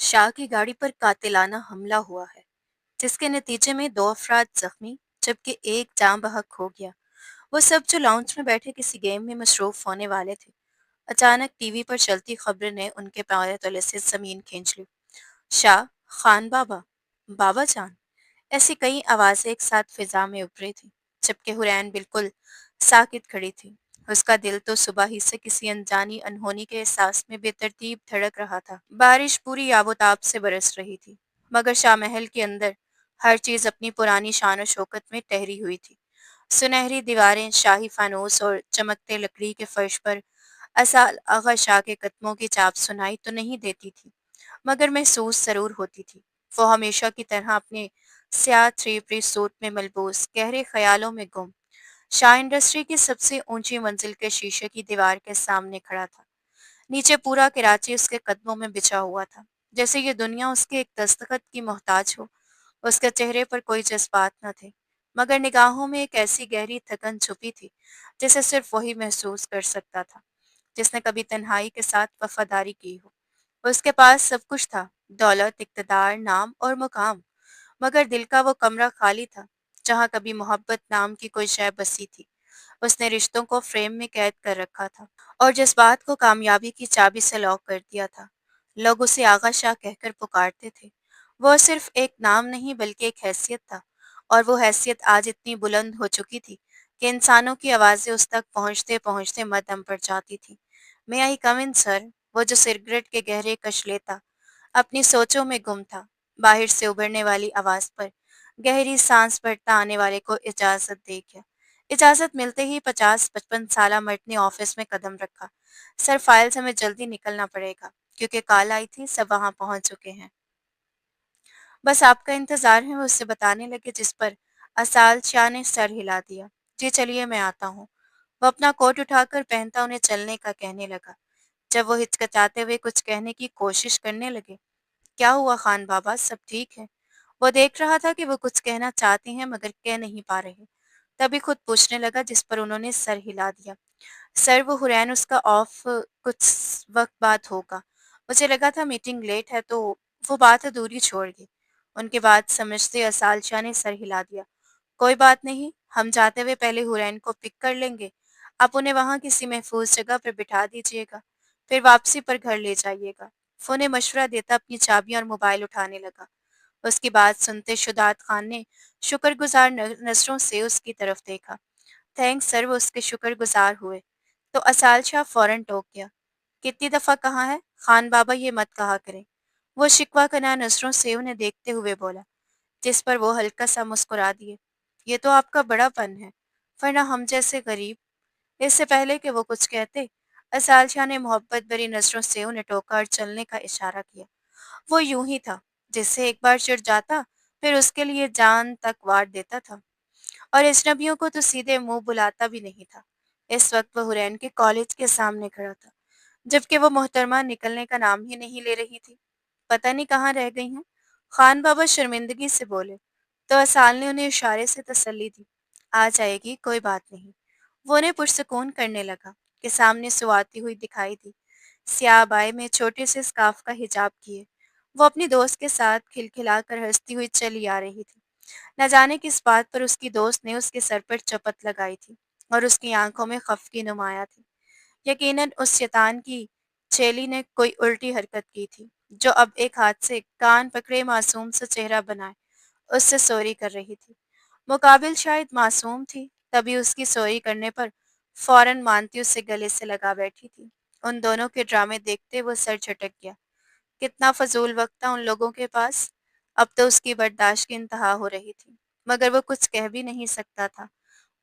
शाह की गाड़ी पर कातिलाना हमला हुआ है, जिसके नतीजे में दो अफराद जख्मी जबकि एक जाँ बहक हो गया। वो सब जो लाउंज में बैठे किसी गेम में मसरूफ होने वाले थे। अचानक टीवी पर चलती खबर ने उनके पांव तले से जमीन खींच ली। शाह, खान बाबा, बाबा जान, ऐसी कई आवाजें एक साथ फिजा में उभरी थी, जबकि हुरैन बिल्कुल साकित खड़ी थी। उसका दिल तो सुबह ही से किसी अनजानी अनहोनी के एहसास में बेतरतीब धड़क रहा था। बारिश पूरी याबोताब से बरस रही थी, मगर शाह महल के अंदर हर चीज अपनी पुरानी शान और शौकत में ठहरी हुई थी। सुनहरी दीवारें, शाही फानूस और चमकते लकड़ी के फर्श पर असाल आगा शाह के कदमों की चाप सुनाई तो नहीं देती थी, मगर महसूस जरूर होती थी। वो हमेशा की तरह अपने स्याह थ्री पीस सूट में मलबूस गहरे ख्यालों में गुम शाह इंडस्ट्री की सबसे ऊंची मंजिल के शीशे की दीवार के सामने खड़ा था। नीचे पूरा कराची उसके कदमों में बिछा हुआ था, जैसे ये दुनिया उसके एक दस्तखत की मोहताज हो। उसके चेहरे पर कोई जज्बात न थे, मगर निगाहों में एक ऐसी गहरी थकन छुपी थी जिसे सिर्फ वही महसूस कर सकता था जिसने कभी तन्हाई के साथ वफादारी की हो। उसके पास सब कुछ था, दौलत, इक्तदार, नाम और मुकाम, मगर दिल का वो कमरा खाली था जहाँ कभी मोहब्बत नाम की कोई शय बसी थी। उसने रिश्तों को फ्रेम में कैद कर रखा था और जज्बात को कामयाबी की चाबी से लॉक कर दिया था। लोग उसे आगा शाह कहकर पुकारते थे। वो सिर्फ एक नाम नहीं बल्कि एक हैसियत था, और वो हैसियत आज इतनी बुलंद हो चुकी थी कि इंसानों की आवाजें उस तक पहुंचते पहुंचते मद्धम पड़ जाती थी। मे आई कम इन सर? वो जो सिगरेट के गहरे कश लेता अपनी सोचों में गुम था, बाहर से उभरने वाली आवाज पर गहरी सांस भरता आने वाले को इजाजत दे गया। इजाजत मिलते ही 50-55 साला मर्द ने ऑफिस में कदम रखा। सर, फाइल से हमें जल्दी निकलना पड़ेगा, क्योंकि कॉल आई थी, सब वहां पहुंच चुके हैं। बस आपका इंतजार है, वो उससे बताने लगे, जिस पर असाल शाह ने सर हिला दिया। जी चलिए, मैं आता हूँ। वो अपना कोट उठाकर पहनता उन्हें चलने का कहने लगा। जब वो हिचकिचाते हुए कुछ कहने की कोशिश करने लगे, क्या हुआ खान बाबा, सब ठीक है? वो देख रहा था कि वो कुछ कहना चाहते हैं मगर कह नहीं पा रहे। तभी खुद पूछने लगा, जिस पर उन्होंने सर हिला दिया। सर, वो हुरैन उसका ऑफ कुछ वक्त बाद होगा। मुझे लगा था मीटिंग लेट है, तो वो बात अधूरी छोड़ गई। उनके बाद समझते असाल शाह ने सर हिला दिया। कोई बात नहीं, हम जाते हुए पहले हुरैन को पिक कर लेंगे। आप उन्हें वहां किसी महफूज जगह पर बिठा दीजिएगा, फिर वापसी पर घर ले जाइएगा। वो ने मशवरा देता अपनी चाबियां और मोबाइल उठाने लगा। उसकी बात सुनते शुदात खान ने शुक्रगुजार नजरों से उसकी तरफ देखा। थैंक्स सर, वो उसके शुक्रगुजार हुए। तो असाल शाह फौरन टोक गया। कितनी दफा कहा है खान बाबा, ये मत कहा करें। वो शिकवा कना नजरों से उन्हें देखते हुए बोला, जिस पर वो हल्का सा मुस्कुरा दिए। ये तो आपका बड़ापन है, वरना हम जैसे गरीब। इससे पहले कि वो कुछ कहते, असाल शाह ने मोहब्बत भरी नजरों से उन्हें टोका और चलने का इशारा किया। वो यूं ही था, जिससे एक बार चिढ़ जाता फिर उसके लिए जान तक वार देता था, और अजनबियों को तो सीधे मुंह बुलाता भी नहीं था। इस वक्त वह हुरैन के कॉलेज के सामने खड़ा था, जबकि वो मोहतरमा निकलने का नाम ही नहीं ले रही थी। पता नहीं कहाँ रह गई हैं? खान बाबा शर्मिंदगी से बोले। तो असाल ने उन्हें इशारे से तसल्ली दी। आ जाएगी, कोई बात नहीं। वो उन्हें पुरसकून करने लगा कि सामने से वो आती हुई दिखाई दी, स्याह बाय में छोटे से स्कार्फ का हिजाब किए। वो अपनी दोस्त के साथ खिलखिलाकर हंसती हुई चली आ रही थी। न जाने किस बात पर उसकी दोस्त ने उसके सर पर चपत लगाई थी और उसकी आंखों में खफकी नुमाया थी। यकीनन उस शैतान की चेली ने कोई उल्टी हरकत की थी, जो अब एक हाथ से कान पकड़े मासूम सा चेहरा बनाए उससे सॉरी कर रही थी। मुकाबिल शायद मासूम थी, तभी उसकी सॉरी करने पर फौरन मानती उससे गले से लगा बैठी थी। उन दोनों के ड्रामे देखते वो सर झटक गया। कितना फजूल वक्त था उन लोगों के पास। अब तो उसकी बर्दाश्त की इंतहा हो रही थी, मगर वो कुछ कह भी नहीं सकता था।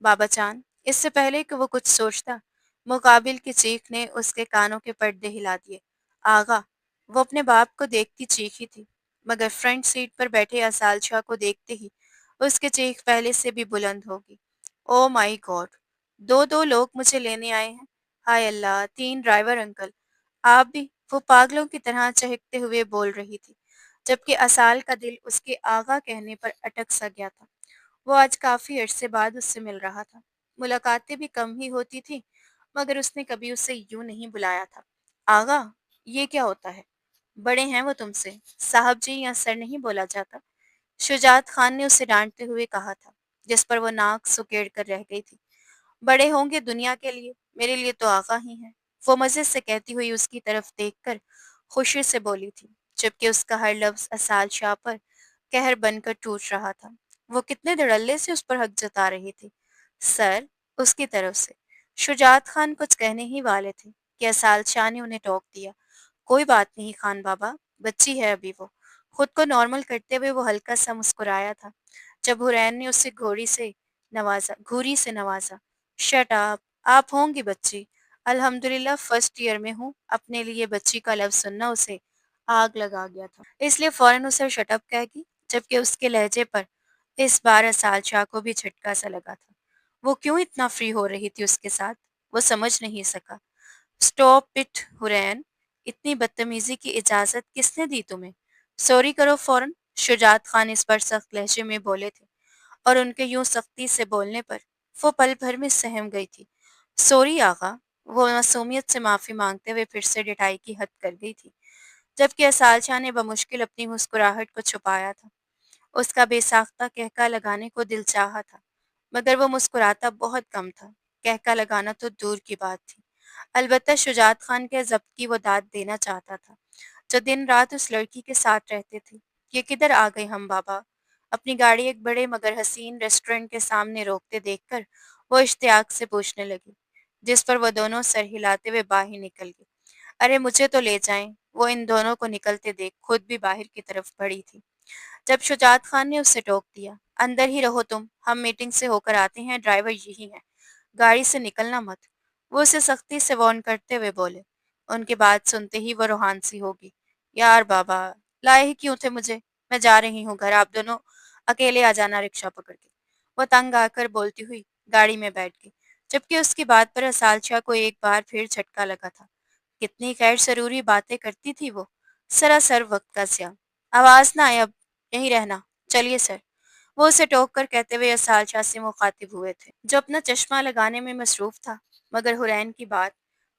बाबा चांद, इससे पहले कि वो कुछ सोचता, मुकाबिल की चीख ने उसके कानों के पर्दे हिला दिए। आगा! वो अपने बाप को देखती चीखी थी, मगर फ्रंट सीट पर बैठे असाल शाह को देखते ही उसकी चीख पहले से भी बुलंद होगी। ओ माई गॉड! दो दो लोग मुझे लेने आए हैं। हाय अल्लाह, तीन ड्राइवर अंकल, आप भी? वो पागलों की तरह चहकते हुए बोल रही थी, जबकि असाल का दिल उसके आगा कहने पर अटक सा गया था। वो आज काफी अरसे बाद उससे मिल रहा था। मुलाकातें भी कम ही होती थी, मगर उसने कभी उसे यूं नहीं बुलाया था। आगा, ये क्या होता है? बड़े हैं वो तुमसे, साहब जी या सर नहीं बोला जाता। शुजात खान ने उसे डांटते हुए कहा था, जिस पर वो नाक सुकेड़ कर रह गई थी। बड़े होंगे दुनिया के लिए, मेरे लिए तो आका ही हैं। वो मजे से कहती हुई उसकी तरफ देखकर खुशी से बोली थी, जबकि उसका हर लफ्ज असाल शाह पर कहर बनकर टूट रहा था। वो कितने धड़ल्ले से उस पर हक जता रही थी। सर, उसकी तरफ से शुजात खान कुछ कहने ही वाले थे कि असाल शाह ने उन्हें टोक दिया। कोई बात नहीं खान बाबा, बच्ची है अभी वो। खुद को नॉर्मल करते हुए वो हल्का सा मुस्कुराया था जब हुरैन ने उसे घूरी से नवाजा। शट अप, आप होंगी बच्ची। अल्हम्दुलिल्लाह फर्स्ट ईयर में हूँ। अपने लिए बच्ची का लफ्ज सुनना उसे आग लगा गया था, इसलिए फौरन उसे शट अप कहेगी, जबकि उसके लहजे पर इस बार असाल शाह को भी झटका सा लगा था। वो क्यों इतना फ्री हो रही थी उसके साथ, वो समझ नहीं सका। स्टॉप इट हुरैन, इतनी बदतमीजी की इजाजत किसने दी तुम्हें? सॉरी करो फौरन। शुजात खान इस पर सख्त लहजे में बोले थे और उनके यूं सख्ती से बोलने पर वो पल भर में सहम गई थी। सॉरी आगा, वो मासूमियत से माफी मांगते हुए फिर से डिठाई की हद कर गई थी, जबकि असाल शाह ने बमुश्किल अपनी मुस्कुराहट को छुपाया था। उसका बेसाख्ता कहका लगाने को दिल चाहा था, मगर वो मुस्कुराता बहुत कम था। कहका लगाना तो दूर की बात थी। अलबत्ता शुजात खान के ज़ब्त की वो दाद देना चाहता था, जो दिन रात उस लड़की के साथ रहते थे। ये किधर आ गए हम बाबा? अपनी गाड़ी एक बड़े मगर हसीन रेस्टोरेंट के सामने रोकते देखकर वो इश्तियाक से पूछने लगी, जिस पर वो दोनों सर हिलाते हुए बाहर निकल गए। अरे मुझे तो ले जाएं। वो इन दोनों को निकलते देख खुद भी बाहर की तरफ बढ़ी थी, जब शुजात खान ने उसे टोक दिया। अंदर ही रहो तुम, हम मीटिंग से होकर आते हैं, ड्राइवर यही है, गाड़ी से निकलना मत। वो उसे सख्ती से वार्न करते हुए बोले। उनकी बात सुनते ही वो रूहान सी होगी। यार बाबा, लाए ही क्यों थे मुझे? मैं जा रही हूँ घर, आप दोनों अकेले आ जाना रिक्शा पकड़ के। वो तंग आकर बोलती हुई गाड़ी में बैठ गई, जबकि उसकी बात पर असालशा को एक बार फिर झटका लगा था। कितनी खैर जरूरी बातें करती थी वो, सरासर वक्त का ज़िया। आवाज ना आए अब, यहीं रहना। चलिए सर, वो उसे टोक कर कहते हुए सालशा से मुखातिब हुए थे, जो अपना चश्मा लगाने में मसरूफ था। मगर हुरैन की बात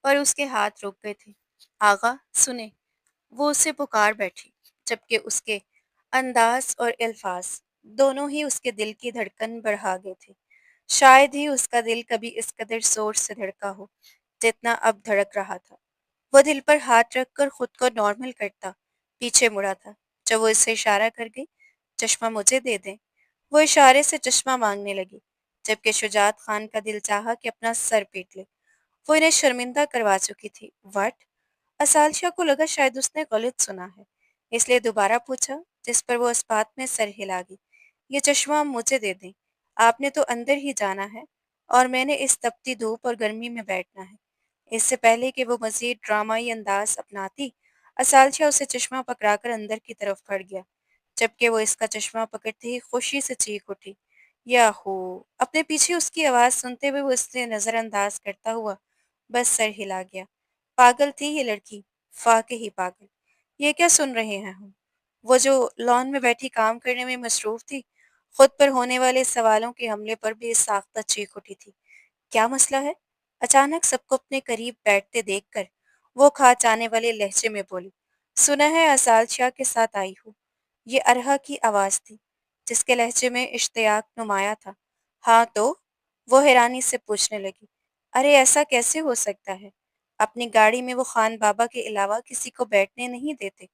पर उसके हाथ रुक गए थे। आगा सुने, वो उसे पुकार बैठी, जबकि उसके अंदाज और अल्फाज दोनों ही उसके दिल की धड़कन बढ़ा गए थे। शायद ही उसका दिल कभी इस कदर जोर से धड़का हो जितना अब धड़क रहा था। वो दिल पर हाथ रखकर खुद को नॉर्मल करता पीछे मुड़ा था, जब वो इससे इशारा कर गई, चश्मा मुझे दे दे। वो इशारे से चश्मा मांगने लगी, जबकि शुजात खान का दिल चाहा कि अपना सर पीट ले। वो इन्हें शर्मिंदा करवा चुकी थी। वट? असालशा को लगा शायद उसने गलत सुना है, इसलिए दोबारा पूछा, जिस पर वो इस बात में सर हिला गई। ये चश्मा मुझे दे दें। आपने तो अंदर ही जाना है और मैंने इस तपती धूप और गर्मी में बैठना है। इससे पहले कि वो मजीद ड्रामाई अंदाज अपनाती, असालशा उसे चश्मा पकड़ाकर अंदर की तरफ बढ़ गया, जबकि वो इसका चश्मा पकड़ते ही खुशी से चीख उठी। याहू! अपने पीछे उसकी आवाज़ सुनते हुए वो इसे नज़रअंदाज करता हुआ बस सर हिला गया। पागल थी ये लड़की, वाक़ई पागल। ये क्या सुन रहे हैं हम? वो जो लॉन में बैठी काम करने में मसरूफ़ थी, खुद पर होने वाले सवालों के हमले पर भी साख्ता चीख उठी थी। क्या मसला है? अचानक सबको अपने करीब बैठते देखकर वो खाच आने वाले लहजे में बोली। सुना है असाल शाह के साथ आई हूँ। ये अरहा की आवाज़ थी, जिसके लहजे में इश्तियाक नुमाया था। हाँ तो? वो हैरानी से पूछने लगी। अरे ऐसा कैसे हो सकता है? अपनी गाड़ी में वो खान बाबा के अलावा किसी को बैठने नहीं देते।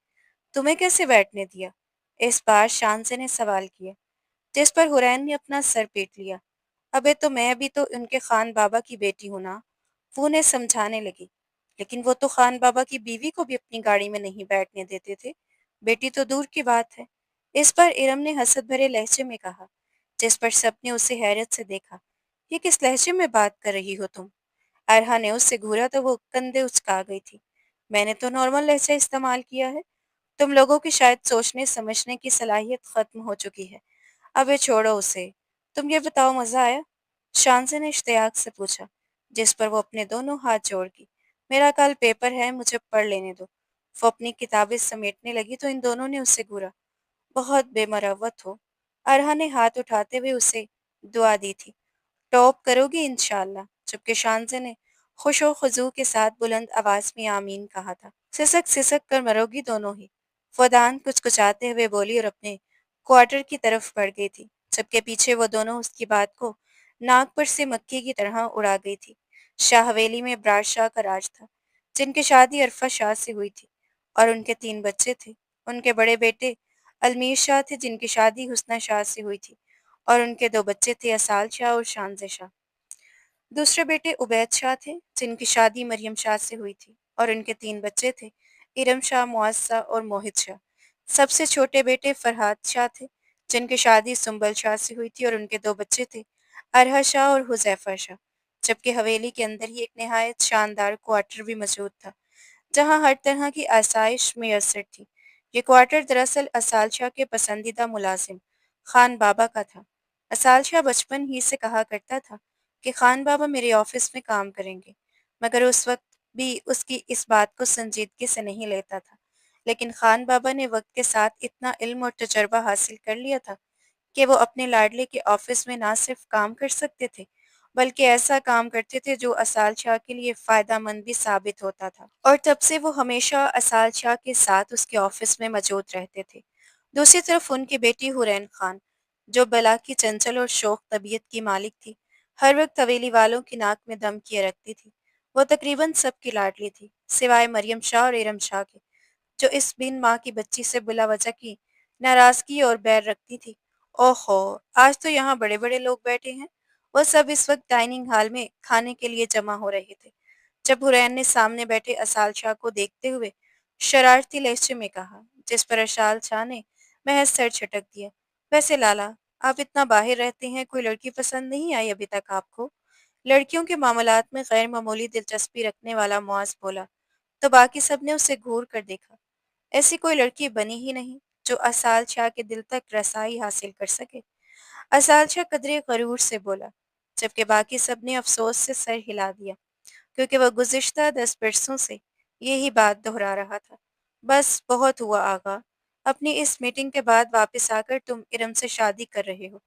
तुम्हें कैसे बैठने दिया? इस बार शानसे ने सवाल किया, जिस पर हुरैन ने अपना सर पीट लिया। अबे तो मैं भी तो उनके खान बाबा की बेटी हूं ना। वो उन्हें समझाने लगी। लेकिन वो तो खान बाबा की बीवी को भी अपनी गाड़ी में नहीं बैठने देते थे। बेटी तो दूर की बात है। इस पर इरम ने हसद भरे लहजे में कहा, जिस पर सबने उसे हैरत से देखा। ये किस लहजे में बात कर रही हो तुम? अरहा ने उससे घूरा तो वो कंधे उचका गई थी। मैंने तो नॉर्मल लहजा इस्तेमाल किया है। तुम लोगों की शायद सोचने समझने की सलाहियत खत्म हो चुकी है। अबे छोड़ो उसे। तुम ये बताओ मज़ा आया? शांति ने इश्तियाक से पूछा, जिस पर वो अपने दोनों हाथ जोड़गी। मेरा कल पेपर है, मुझे पढ़ लेने दो। वो अपनी किताबें समेटने लगी तो इन दोनों ने उसे घूरा। बहुत बेमरवत हो। अरहा ने हाथ उठाते हुए उसे दुआ दी थी। टॉप करोगी इंशाल्लाह। जबकि शांति ने खुश و खुजू के साथ बुलंद आवाज में आमीन कहा था। सिसक सिसक कर मरोगी दोनों ही, फदान कुचकुचाते हुए बोली और अपने क्वार्टर की तरफ बढ़ गई थी, जबकि पीछे वो दोनों उसकी बात को नाक पर से मक्खी की तरह उड़ा गई थी। शाह हवेली में ब्राड शाह का राज था, जिनकी शादी अरफा शाह से हुई थी और उनके 3 बच्चे थे। उनके बड़े बेटे अलमीर शाह थे, जिनकी शादी हुस्ना शाह से हुई थी और उनके 2 बच्चे थे, असाल शाह और शानजे शाह। दूसरे बेटे उबैद शाह थे, जिनकी शादी मरियम शाह से हुई थी और उनके 3 बच्चे थे, इरम शाह, मुअज़्ज़ा और मोहित शाह। सबसे छोटे बेटे फरहाद शाह थे, जिनकी शादी सुंबल शाह से हुई थी और उनके 2 बच्चे थे, अरहा शाह और हुज़ैफा शाह। जबकि हवेली के अंदर ही एक निहायत शानदार क्वार्टर भी मौजूद था, जहाँ हर तरह की आसाइश मैसर थी। ये क्वार्टर दरअसल असाल शाह के पसंदीदा मुलाजिम खान बाबा का था। असाल शाह बचपन ही से कहा करता था कि खान बाबा मेरे ऑफिस में काम करेंगे, मगर उस वक्त भी उसकी इस बात को संजीदगी से नहीं लेता था। लेकिन खान बाबा ने वक्त के साथ इतना इल्म और तजर्बा हासिल कर लिया था कि वो अपने लाडले के ऑफिस में ना सिर्फ काम कर सकते थे, बल्कि ऐसा काम करते थे जो असाल शाह के लिए फ़ायदा मंद भी साबित होता था। और तब से वो हमेशा असाल शाह के साथ उसके ऑफिस में मौजूद रहते थे। दूसरी तरफ उनकी बेटी हुरैन खान, जो बला की चंचल और शौक तबीयत की मालिक थी, हर वक्त हवेली वालों की नाक में दम किए रखती थी। वो तकरीबन सबकी लाडली थी, सिवाय मरियम शाह और इरम शाह के, जो इस बिन माँ की बच्ची से बिला वजह की नाराज़गी और बैर रखती थी। ओहो! आज तो यहाँ बड़े-बड़े लोग बैठे हैं। वो सब इस वक्त डाइनिंग हॉल में खाने के लिए जमा हो रहे थे, जब हुरैन ने सामने बैठे असाल शाह को देखते हुए शरारती लहजे में कहा, जिस पर असाल शाह ने महज सर झटक दिया। वैसे लाला, आप इतना बाहिर रहते हैं, कोई लड़की पसंद नहीं आई अभी तक आपको? लड़कियों के मामलात में गैर मामूली दिलचस्पी रखने वाला मुआज बोला, तो बाकी सब ने उसे घूर कर देखा। ऐसी कोई लड़की बनी ही नहीं जो असाल शाह के दिल तक रसाई हासिल कर सके। असाल शाह कदरे गरूर से बोला, जबकि बाकी सब ने अफसोस से सर हिला दिया, क्योंकि वह गुज़िश्ता 10 बरसों से यही बात दोहरा रहा था। बस बहुत हुआ आगा, अपनी इस मीटिंग के बाद वापस आकर तुम इरम से शादी कर रहे हो,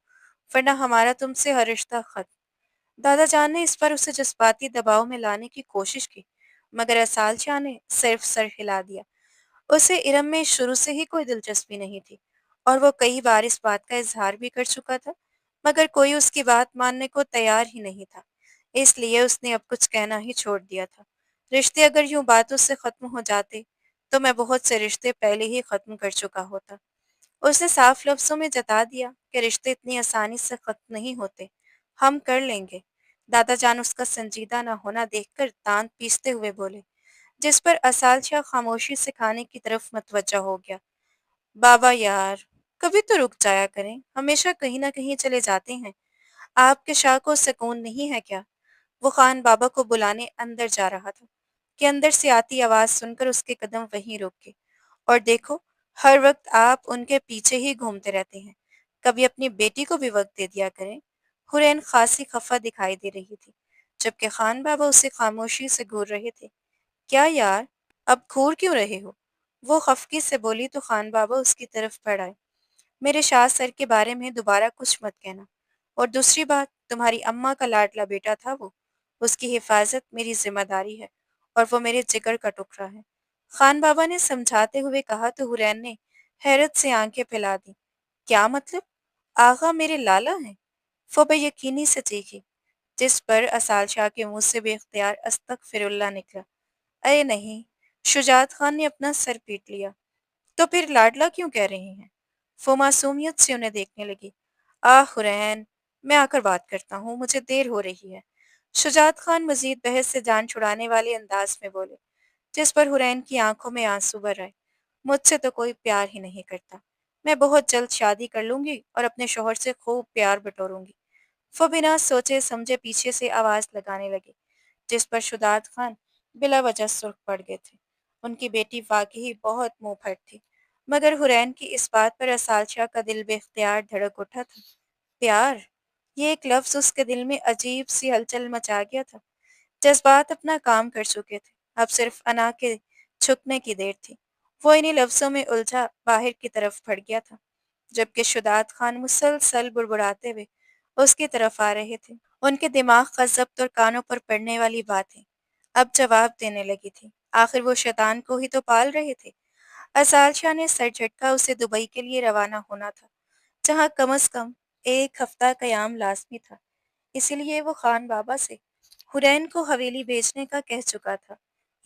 वरना हमारा तुमसे हर रिश्ता खत्म। दादा जान ने इस पर उसे जज्बाती दबाव में लाने की कोशिश की, मगर असाल शाह ने सिर्फ सर हिला दिया। उसे इरम में शुरू से ही कोई दिलचस्पी नहीं थी और वो कई बार इस बात का इजहार भी कर चुका था, मगर कोई उसकी बात मानने को तैयार ही नहीं था। इसलिए उसने अब कुछ कहना ही छोड़ दिया था। रिश्ते अगर यूं बातों से खत्म हो जाते, तो मैं बहुत से रिश्ते पहले ही खत्म कर चुका होता। उसने साफ लफ्जों में जता दिया कि रिश्ते इतनी आसानी से खत्म नहीं होते, हम कर लेंगे। दादा जान उसका संजीदा न होना देखकर दांत पीसते हुए बोले, जिस पर असाल शाह खामोशी से खाने की तरफ मतवज्जा हो गया। बाबा यार, कभी तो रुक जाया करें, हमेशा कहीं ना कहीं चले जाते हैं। आपके शाह को सुकून नहीं है क्या? वो खान बाबा को बुलाने अंदर जा रहा था कि अंदर से आती आवाज सुनकर उसके कदम वहीं रुक गए। और देखो, हर वक्त आप उनके पीछे ही घूमते रहते हैं, कभी अपनी बेटी को भी वक्त दे दिया करें। हुरैन खासी खफा दिखाई दे रही थी, जबकि खान बाबा उसे खामोशी से घूर रहे थे। क्या यार, अब घूर क्यों रहे हो? वो खफगी से बोली तो खान बाबा उसकी तरफ बढ़ आए। मेरे शाह सर के बारे में दोबारा कुछ मत कहना। और दूसरी बात, तुम्हारी अम्मा का लाडला बेटा था वो, उसकी हिफाजत मेरी जिम्मेदारी है और वो मेरे जिगर का टुकड़ा है। खान बाबा ने समझाते हुए कहा तो हुरैन ने हैरत से आंखें फैला दी। क्या मतलब? आगा मेरे लाला हैं? वो बेयकीनी से चीखी, जिस पर असाल शाह के मुंह से बेख्तियार अस्तगफिरुल्लाह निकला। अरे नहीं! शुजात खान ने अपना सर पीट लिया। तो फिर लाडला क्यों कह रही हैं? वो मासूमियत से उन्हें देखने लगी। आह हुरैन, मैं आकर बात करता हूँ, मुझे देर हो रही है। शुजात खान मजीद बहस से जान छुड़ाने वाले अंदाज में बोले, जिस पर हुरैन की आंखों में आंसू भर आए। मुझसे तो कोई प्यार ही नहीं करता। मैं बहुत जल्द शादी कर लूंगी और अपने शोहर से खूब प्यार बटोरूंगी। वो बिना सोचे समझे पीछे से आवाज लगाने लगे, जिस पर शुदात खान बिला वजह सुर्ख पड़ गए थे। उनकी बेटी वाकई बहुत मुंह फट थी, मगर हुरैन की इस बात पर असाल शाह का दिल बेख्तियार धड़क उठा था। प्यार, ये एक लफ्ज उसके दिल में अजीब सी हलचल मचा गया था। जज्बात अपना काम कर चुके थे, अब सिर्फ अना के छुपने की देर थी। वो इन्हीं लफ्जों में उलझा बाहर की तरफ बढ़ गया था, जबकि शुदात खान मुसलसल बुड़बुड़ाते हुए उसकी तरफ आ रहे थे। उनके दिमाग का ज़ब्त और कानों पर पड़ने वाली बातें, اب جواب دینے لگی تھی، آخر وہ شیطان کو ہی تو پال رہے تھے۔ اسال شاہ نے سر جھٹکا، اسے دبئی کے لیے روانہ ہونا تھا، جہاں کم از کم ایک ہفتہ قیام لازمی تھا۔ اسی لیے وہ خان بابا سے حرین کو حویلی بیچنے کا کہہ چکا تھا،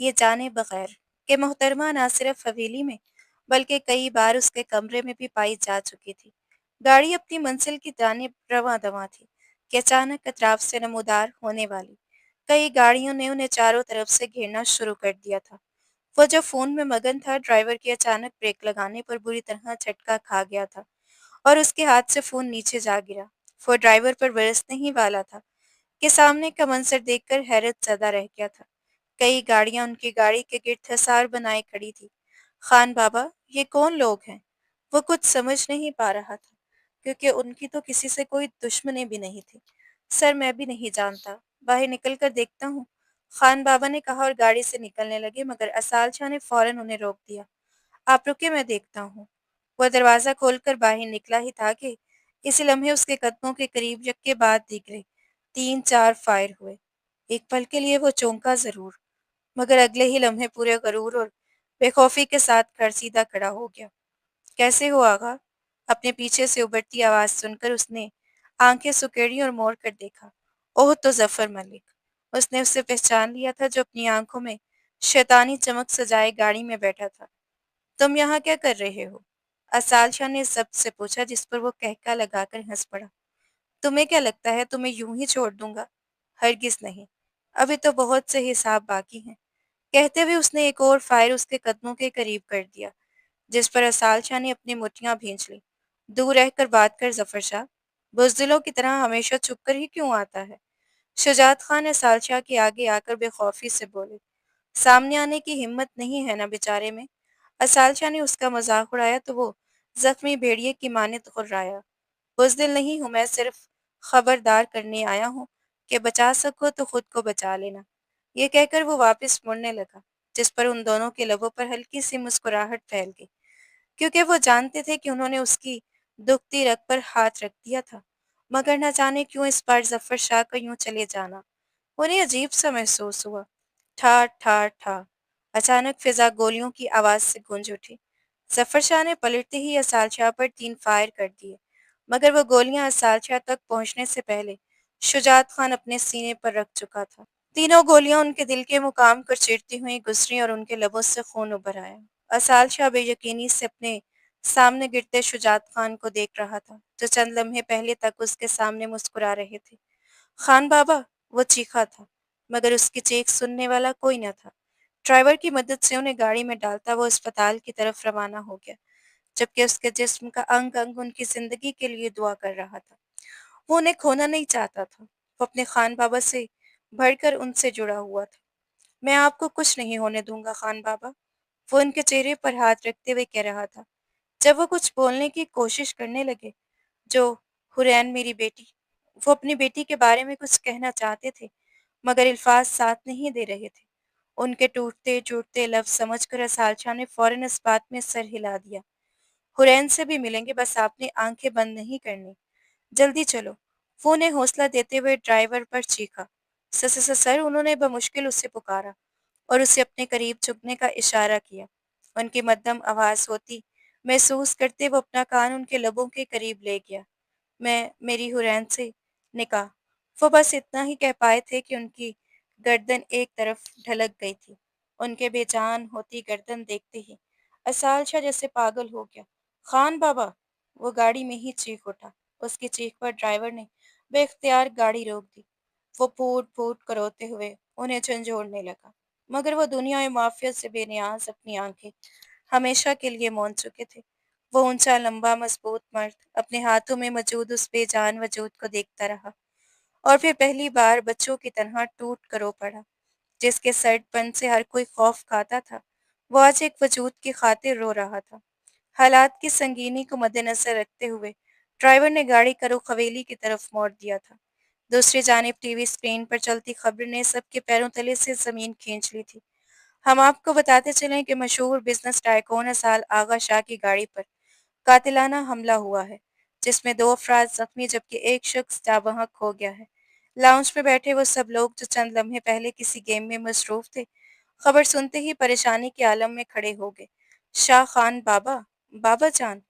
یہ جانے بغیر کہ محترمہ نہ صرف حویلی میں بلکہ کئی بار اس کے کمرے میں بھی پائی جا چکی تھی۔ گاڑی اپنی منزل کی جانب رواں دواں تھی کہ اچانک اطراف سے نمودار ہونے والی کئی گاڑیوں نے انہیں چاروں طرف سے گھیرنا شروع کر دیا تھا۔ وہ جو فون میں مگن تھا، ڈرائیور کے اچانک بریک لگانے پر بری طرح جھٹکا کھا گیا تھا اور اس کے ہاتھ سے فون نیچے جا گرا۔ وہ ڈرائیور پر برسنے ہی والا تھا کہ سامنے کا منظر دیکھ کر حیرت زدہ رہ گیا تھا۔ کئی گاڑیاں ان کی گاڑی کے گرد حصار بنائے کھڑی تھی۔ خان بابا، یہ کون لوگ ہیں؟ وہ کچھ سمجھ نہیں پا رہا تھا، کیونکہ ان کی تو کسی سے کوئی دشمنی بھی نہیں تھی۔ سر، میں بھی نہیں جانتا، باہر نکل کر دیکھتا ہوں، خان بابا نے کہا اور گاڑی سے نکلنے لگے، مگر اسال شاہ نے فوراً انہیں روک دیا۔ آپ رکے، میں دیکھتا ہوں۔ وہ دروازہ کھول کر باہر نکلا ہی تھا کہ اسی لمحے اس کے قدموں کے قریب یکے بعد دیگرے 3 4 فائر ہوئے۔ ایک پل کے لیے وہ چونکا ضرور، مگر اگلے ہی لمحے پورے غرور اور بے خوفی کے ساتھ سیدھا کھڑا ہو گیا۔ کیسے ہو آغا؟ اپنے پیچھے سے ابھرتی آواز سن کر اس نے آنکھیں سکیڑی اور موڑ کر دیکھا۔ اوہ، تو ظفر ملک! اس نے اسے پہچان لیا تھا، جو اپنی آنکھوں میں شیطانی چمک سجائے گاڑی میں بیٹھا تھا۔ تم یہاں کیا کر رہے ہو؟ اسال شاہ نے ضبط سے پوچھا، جس پر وہ کہکا لگا کر ہنس پڑا۔ تمہیں کیا لگتا ہے تمہیں یوں ہی چھوڑ دوں گا؟ ہرگز نہیں، ابھی تو بہت سے حساب باقی ہیں۔ کہتے ہوئے اس نے ایک اور فائر اس کے قدموں کے قریب کر دیا، جس پر اسال شاہ نے اپنی مٹھیاں بھینچ لی۔ دور رہ کر بات کر ظفر شاہ، بزدلوں کی طرح ہمیشہ چھپ کر ہی کیوں آتا ہے؟ شجاعت خان اسال شاہ کے آگے آ کر بے خوفی سے بولے۔ سامنے آنے کی ہمت نہیں ہے نا بیچارے میں؟ اسال شاہ نے اس کا مذاق اڑایا تو وہ زخمی بھیڑیے کی مانند غرایا۔ بزدل نہیں ہوں میں، صرف خبردار کرنے آیا ہوں کہ بچا سکو تو خود کو بچا لینا۔ یہ کہہ کر وہ واپس مڑنے لگا، جس پر ان دونوں کے لبوں پر ہلکی سی مسکراہٹ پھیل گئی، کیونکہ وہ جانتے تھے کہ انہوں نے اس کی دکھتی رگ پر ہاتھ رکھ دیا تھا، مگر نہ جانے کیوں اس بار ظفر شاہ کا یوں چلے جانا انہیں عجیب سا محسوس ہوا۔ ٹھا ٹھا ٹھا! اچانک فضا گولیوں کی آواز سے گونج اٹھی۔ ظفر شاہ نے پلٹتے ہی اسال شاہ پر 3 فائر کر دیے، مگر وہ گولیاں اسال شاہ تک پہنچنے سے پہلے شجاعت خان اپنے سینے پر رکھ چکا تھا۔ تینوں گولیاں ان کے دل کے مقام کو چیرتی ہوئیں گزریں اور ان کے لبوں سے خون ابھر آیا۔ اسال شاہ بے یقینی سے اپنے سامنے گرتے شجاعت خان کو دیکھ رہا تھا، جو چند لمحے پہلے تک اس کے سامنے مسکرا رہے تھے۔ خان بابا! وہ چیخا تھا، مگر اس کی چیخ سننے والا کوئی نہ تھا۔ ڈرائیور کی مدد سے انہیں گاڑی میں ڈالتا وہ اسپتال کی طرف روانہ ہو گیا، جبکہ اس کے جسم کا انگ انگ ان کی زندگی کے لیے دعا کر رہا تھا۔ وہ انہیں کھونا نہیں چاہتا تھا، وہ اپنے خان بابا سے بڑھ کر ان سے جڑا ہوا تھا۔ میں آپ کو کچھ نہیں ہونے دوں گا خان بابا، وہ ان کے چہرے پر ہاتھ رکھتے ہوئے کہہ رہا تھا۔ جب وہ کچھ بولنے کی کوشش کرنے لگے، جو حرین میری بیٹی، وہ اپنی بیٹی کے بارے میں کچھ کہنا چاہتے تھے، مگر الفاظ ساتھ نہیں دے رہے تھے۔ ان کے ٹوٹتے ٹوٹتے لفظ سمجھ کر اسال شاہ نے فوراً اس بات میں سر ہلا دیا۔ حرین سے بھی ملیں گے، بس آپ نے آنکھیں بند نہیں کرنی۔ جلدی چلو، وہ نے حوصلہ دیتے ہوئے ڈرائیور پر چیخا۔ سر، انہوں نے بمشکل اسے پکارا اور اسے اپنے قریب جھکنے کا اشارہ کیا۔ ان کی مدھم آواز ہوتی محسوس کرتے وہ اپنا کان ان کے لبوں کے قریب لے گیا۔ میری حرین سے نکاح۔ وہ بس اتنا ہی کہہ پائے تھے کہ ان کی گردن ایک طرف ڈھلک گئی تھی۔ ان کے بے جان ہوتی گردن دیکھتے ہی اسال شاہ جیسے پاگل ہو گیا۔ خان بابا! وہ گاڑی میں ہی چیخ اٹھا۔ اس کی چیخ پر ڈرائیور نے بے اختیار گاڑی روک دی۔ وہ پھوٹ پھوٹ کر روتے ہوئے انہیں جھنجھوڑنے لگا، مگر وہ دنیا معافیت سے بے نیاز اپنی آنکھیں ہمیشہ کے لیے موند چکے تھے۔ وہ اونچا لمبا مضبوط مرد اپنے ہاتھوں میں موجود اس بے جان وجود کو دیکھتا رہا، اور پھر پہلی بار بچوں کی طرح ٹوٹ کر رو پڑا۔ جس کے سرد پن سے ہر کوئی خوف کھاتا تھا، وہ آج ایک وجود کی خاطر رو رہا تھا۔ حالات کی سنگینی کو مد نظر رکھتے ہوئے ڈرائیور نے گاڑی کا رخ حویلی کی طرف موڑ دیا تھا۔ دوسری جانب ٹی وی اسکرین پر چلتی خبر نے سب کے پیروں تلے سے زمین کھینچ لی تھی۔ ہم آپ کو بتاتے چلیں کہ مشہور بزنس ٹائکون اسال آغا شاہ کی گاڑی پر قاتلانہ حملہ ہوا ہے، جس میں 2 افراد زخمی جبکہ ایک شخص جاں بحق ہو گیا ہے۔ लाउंज में बैठे वो सब लोग जो चंद लम्हे पहले किसी गेम में मसरूफ थे, खबर सुनते ही परेशानी के आलम में खड़े हो गए। शाह खान बाबा, बाबा जान,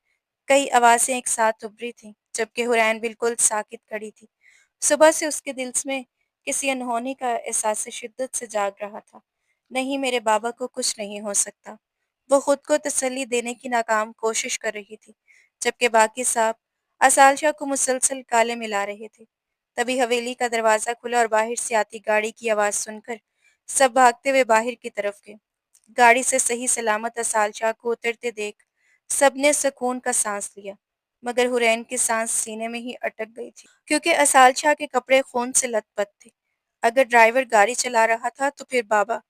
कई आवाजें एक साथ उभरी थीं, जबकि हुरैन बिल्कुल साकित खड़ी थी। सुबह से उसके दिल में किसी अनहोनी का एहसास शिद्दत से जाग रहा था। नहीं, मेरे बाबा को कुछ नहीं हो सकता। वो खुद को तसल्ली देने की नाकाम कोशिश कर रही थी, जबकि बाकी साहब असालशा को मुसलसल काले मिला रहे थे। तभी हवेली का दरवाज़ा खुला और बाहर से आती गाड़ी की आवाज़ सुनकर सब भागते हुए बाहर की तरफ गए। गाड़ी से सही सलामत असालशा को उतरते देख सबने सुकून का सांस लिया, मगर हुरैन की सांस सीने में ही अटक गई थी, क्योंकि असालशा के कपड़े खून से लथपथ थे। अगर ड्राइवर गाड़ी चला रहा था तो फिर बाबा,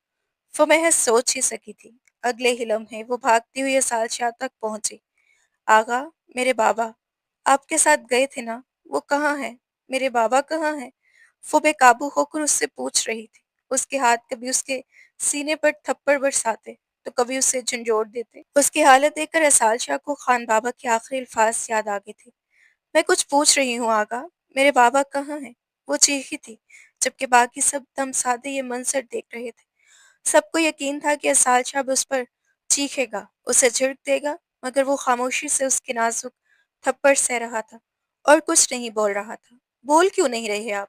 वो महज सोच ही सकी थी। अगले ही लम्हे वो भागती हुई असालशा तक पहुंची। आगा, मेरे बाबा आपके साथ गए थे ना, वो कहाँ हैं? मेरे बाबा कहाँ हैं? वो बेकाबू होकर उससे पूछ रही थी। उसके हाथ कभी उसके सीने पर थप्पड़ बरसाते, तो कभी उसे झंझोड़ देते। उसकी हालत देखकर रसाल शाह को खान बाबा के आखिरी अल्फाज याद आ गए थे। मैं कुछ पूछ रही हूँ आगा, मेरे बाबा कहाँ हैं? वो चीखी थी, जबकि बाकी सब दमसादे ये मंजर देख रहे थे। सबको यकीन था कि असाल शाह अब उस पर चीखेगा, उसे झिड़क देगा, मगर वो खामोशी से उसके नाजुक थप्पड़ सह रहा था और कुछ नहीं बोल रहा था। बोल क्यों नहीं रहे आप?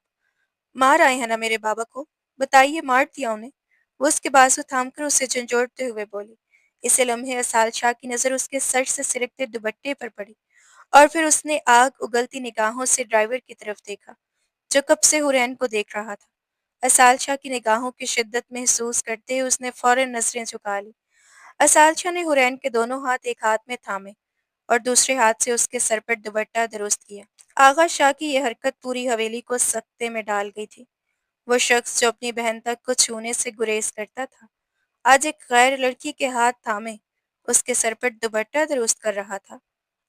मार आए हैं ना मेरे बाबा को? बताइए, मार दिया उन्हें? वो उसके बाजू थामकर उसे झंझोड़ते हुए बोली। इसे लम्हे असाल शाह की नजर उसके सर से सिरकते दुपट्टे पर पड़ी और फिर उसने आग उगलती निगाहों से ड्राइवर की तरफ देखा, जो कब से हुरैन को देख रहा था। असाल शाह की निगाहों की शिद्दत महसूस करते हुए उसने फौरन नजरें झुका ली। असाल शाह ने हुरैन के दोनों हाथ एक हाथ में थामे और दूसरे हाथ से उसके सर पर दुपट्टा दुरुस्त किया। आगा शाह की यह हरकत पूरी हवेली को सकते में डाल गई थी। वो शख्स जो अपनी बहन तक को छूने से गुरेज करता था, आज एक गैर लड़की के हाथ थामे उसके सर पर दुपट्टा दुरुस्त कर रहा था।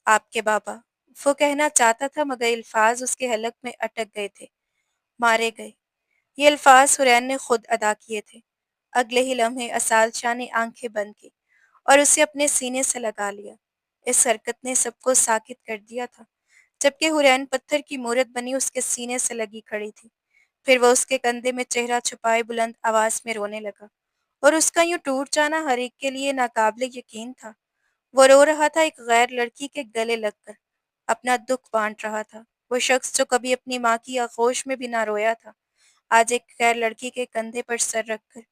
आपके बाबा, वो कहना चाहता था, मगर अल्फाज उसके हलक में अटक गए थे। मारे गए, ये अल्फाज हुरैन ने खुद अदा किए थे। अगले ही लम्हे असाल शाह ने आंखें बंद की और उसे अपने सीने से लगा लिया। इस हरकत ने सबको साकित कर दिया था, जबकि हुरैन पत्थर की मूरत बनी उसके सीने से लगी खड़ी थी। फिर वो उसके कंधे में चेहरा छुपाए बुलंद आवाज में रोने लगा, और उसका यूं टूट जाना हर एक के लिए नाकाबिले यकीन था। वो रो रहा था, एक गैर लड़की के गले लगकर अपना दुख बांट रहा था। वो शख्स जो कभी अपनी माँ की आगोश में भी ना रोया था, आज एक गैर लड़की के कंधे पर सर रखकर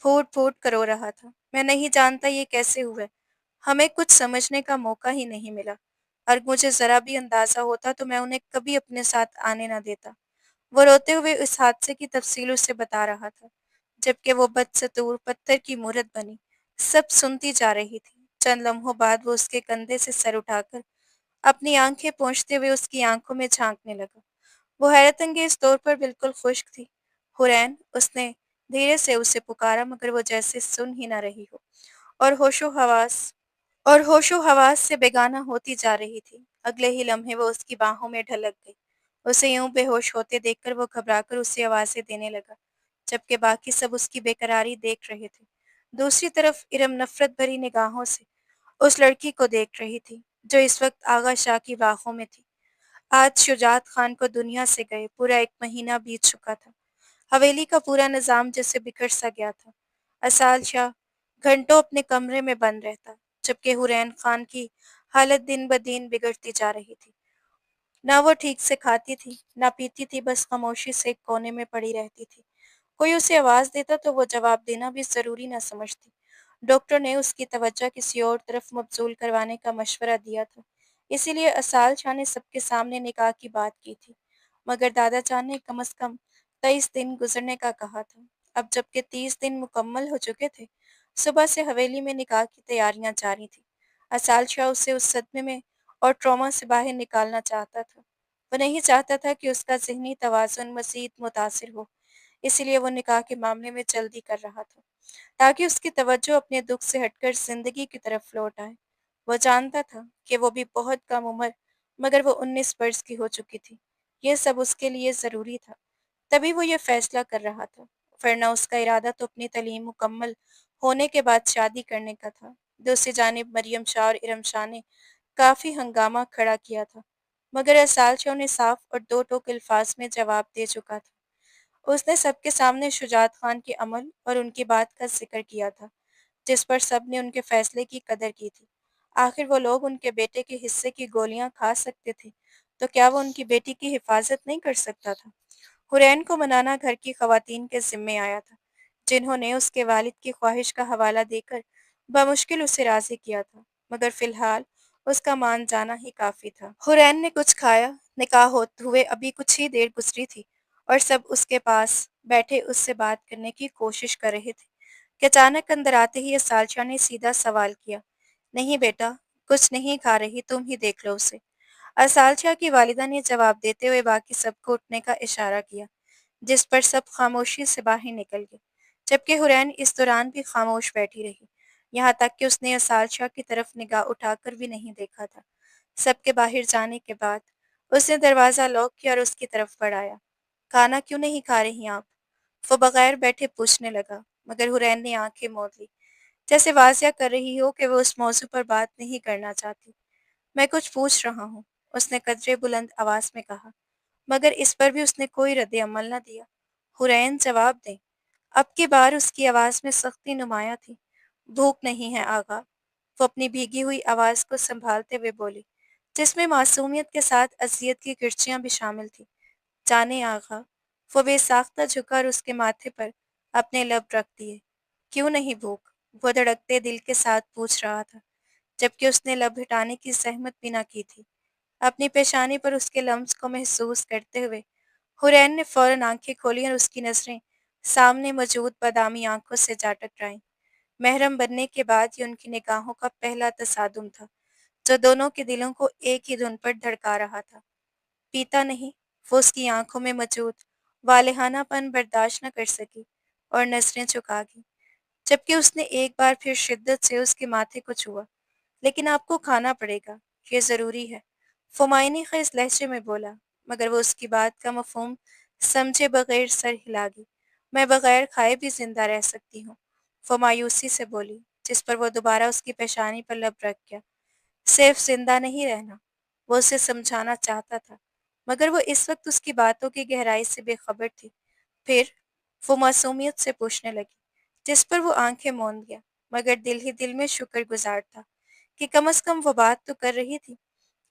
फूट फूट कर रो रहा था। मैं नहीं जानता ये कैसे हुआ, हमें कुछ समझने का मौका ही नहीं मिला। और मुझे जरा भी अंदाजा होता तो मैं उन्हें कभी अपने साथ आने ना देता। वो रोते हुए इस हादसे की तफसील उसे बता रहा था, जबकि वो बदसतूर पत्थर की मूरत बनी सब सुनती जा रही थी। चंद लम्हों बाद वो उसके कंधे से सर उठाकर अपनी आंखें पोंछते हुए उसकी आंखों में झांकने लगा। वो हैरत अंगेज तौर पर बिल्कुल खुश्क थी। हुरैन, उसने धीरे से उसे पुकारा, मगर वो जैसे सुन ही ना रही हो और होशो हवास से बेगाना होती जा रही थी। अगले ही लम्हे वो उसकी बाहों में ढलक गई। उसे यूं बेहोश होते देखकर वो घबराकर उसे आवाज़ें देने लगा, जबकि बाकी सब उसकी बेकरारी देख रहे थे। दूसरी तरफ इरम नफरत भरी निगाहों से उस लड़की को देख रही थी, जो इस वक्त आगा शाह की बाहों में थी। आज शुजात खान को दुनिया से गए पूरा एक महीना बीत चुका था। हवेली का पूरा निज़ाम जैसे बिखर सा गया था। असाल शाह घंटों अपने कमरे में बंद रहता, जबकि हुरैन खान की हालत दिन ब दिन बिगड़ती जा रही थी। ना वो ठीक से खाती थी, ना पीती थी, बस खामोशी से एक कोने में पड़ी रहती थी। कोई उसे आवाज़ देता तो वो जवाब देना भी ज़रूरी ना समझती। डॉक्टर ने उसकी तवज्जो किसी और तरफ मबज़ूल करवाने का मशवरा दिया था, इसीलिए असाल शाह ने सबके सामने निकाह की बात की थी, मगर दादा जान ने कम से कम 23 दिन गुजरने का कहा था। अब जबकि 30 दिन मुकम्मल हो चुके थे, सुबह से हवेली में निकाह की तैयारियां जारी थी। असाल शाह उसे उस सदमे में और ट्रॉमा से बाहर निकालना चाहता था। वो नहीं चाहता था कि उसका ज़हनी तवाज़ुन मज़ीद मुतासिर हो, इसीलिए वो निकाह के मामले में जल्दी कर रहा था, ताकि उसकी तवज्जो अपने दुख से हटकर ज़िंदगी की तरफ लौट आए। वो जानता था कि वो भी बहुत कम उम्र, मगर वो 19 वर्ष की हो चुकी थी। ये सब उसके लिए ज़रूरी था, तभी वो ये फ़ैसला कर रहा था। वरना उसका इरादा तो अपनी तालीम मुकम्मल होने के बाद शादी करने का था। दूसरी जानिब मरियम शाह और इरम शाह ने काफ़ी हंगामा खड़ा किया था, मगर असाल शाह ने साफ और दो टोक अल्फाज में जवाब दे चुका था। اس نے سب کے سامنے شجاعت خان کے عمل اور ان کی بات کا ذکر کیا تھا، جس پر سب نے ان کے فیصلے کی قدر کی تھی۔ آخر وہ لوگ ان کے بیٹے کے حصے کی گولیاں کھا سکتے تھے، تو کیا وہ ان کی بیٹی کی حفاظت نہیں کر سکتا تھا؟ حرین کو منانا گھر کی خواتین کے ذمے آیا تھا، جنہوں نے اس کے والد کی خواہش کا حوالہ دے کر بمشکل اسے راضی کیا تھا، مگر فی الحال اس کا مان جانا ہی کافی تھا۔ حرین نے کچھ کھایا، نکاح ہوتے ہوئے ابھی کچھ ہی دیر گزری تھی، اور سب اس کے پاس بیٹھے اس سے بات کرنے کی کوشش کر رہے تھے کہ اچانک اندر آتے ہی اسالچہ نے سیدھا سوال کیا، نہیں بیٹا، کچھ نہیں کھا رہی، تم ہی دیکھ لو اسے۔ اسالچہ کی والدہ نے جواب دیتے ہوئے باقی سب کو اٹھنے کا اشارہ کیا، جس پر سب خاموشی سے باہر نکل گئے، جبکہ حرین اس دوران بھی خاموش بیٹھی رہی، یہاں تک کہ اس نے اسالچہ کی طرف نگاہ اٹھا کر بھی نہیں دیکھا تھا۔ سب کے باہر جانے کے بعد اس نے دروازہ لاک کیا اور اس کی طرف بڑھایا۔ کھانا کیوں نہیں کھا رہی آپ؟ وہ بغیر بیٹھے پوچھنے لگا، مگر حرین نے آنکھیں موڑ لی، جیسے واضح کر رہی ہو کہ وہ اس موضوع پر بات نہیں کرنا چاہتی۔ میں کچھ پوچھ رہا ہوں، اس نے قدرے بلند آواز میں کہا، مگر اس پر بھی اس نے کوئی رد عمل نہ دیا۔ حرین جواب دیں۔ اب کی بار اس کی آواز میں سختی نمایاں تھی۔ بھوک نہیں ہے آغا، وہ اپنی بھیگی ہوئی آواز کو سنبھالتے ہوئے بولی، جس میں معصومیت کے ساتھ اذیت کی کرچیاں بھی شامل تھیں۔ جانے آغا، وہ بے ساختہ جھکا اور اس کے ماتھے پر اپنے لب رکھ دیے۔ کیوں نہیں بھوک؟ وہ دھڑکتے دل کے ساتھ پوچھ رہا تھا، جبکہ اس نے لب ہٹانے کی زحمت بھی نہ کی تھی۔ اپنی پیشانی پر اس کے لمس کو محسوس کرتے ہوئے حرین نے فوراً آنکھیں کھولیں اور اس کی نظریں سامنے موجود بادامی آنکھوں سے جا ٹکرائیں۔ محرم بننے کے بعد یہ ان کی نگاہوں کا پہلا تصادم تھا، جو دونوں کے دلوں کو ایک ہی دھن پر دھڑکا رہا تھا۔ پیتا نہیں، وہ اس کی آنکھوں میں موجود والہانہ پن برداشت نہ کر سکی اور نظریں جھکا گئی، جبکہ اس نے ایک بار پھر شدت سے اس کے ماتھے کو چھوا۔ لیکن آپ کو کھانا پڑے گا، یہ ضروری ہے، وہ معنی خیز لہجے میں بولا، مگر وہ اس کی بات کا مفہوم سمجھے بغیر سر ہلا گئی۔ میں بغیر کھائے بھی زندہ رہ سکتی ہوں، وہ مایوسی سے بولی، جس پر وہ دوبارہ اس کی پیشانی پر لب رکھ گیا۔ صرف زندہ نہیں رہنا، وہ اسے سمجھانا چاہتا تھا، مگر وہ اس وقت اس کی باتوں کی گہرائی سے بے خبر تھی۔ پھر وہ معصومیت سے پوچھنے لگی، جس پر وہ آنکھیں موند گیا، مگر دل ہی دل میں شکر گزار تھا کہ کم از کم وہ بات تو کر رہی تھی۔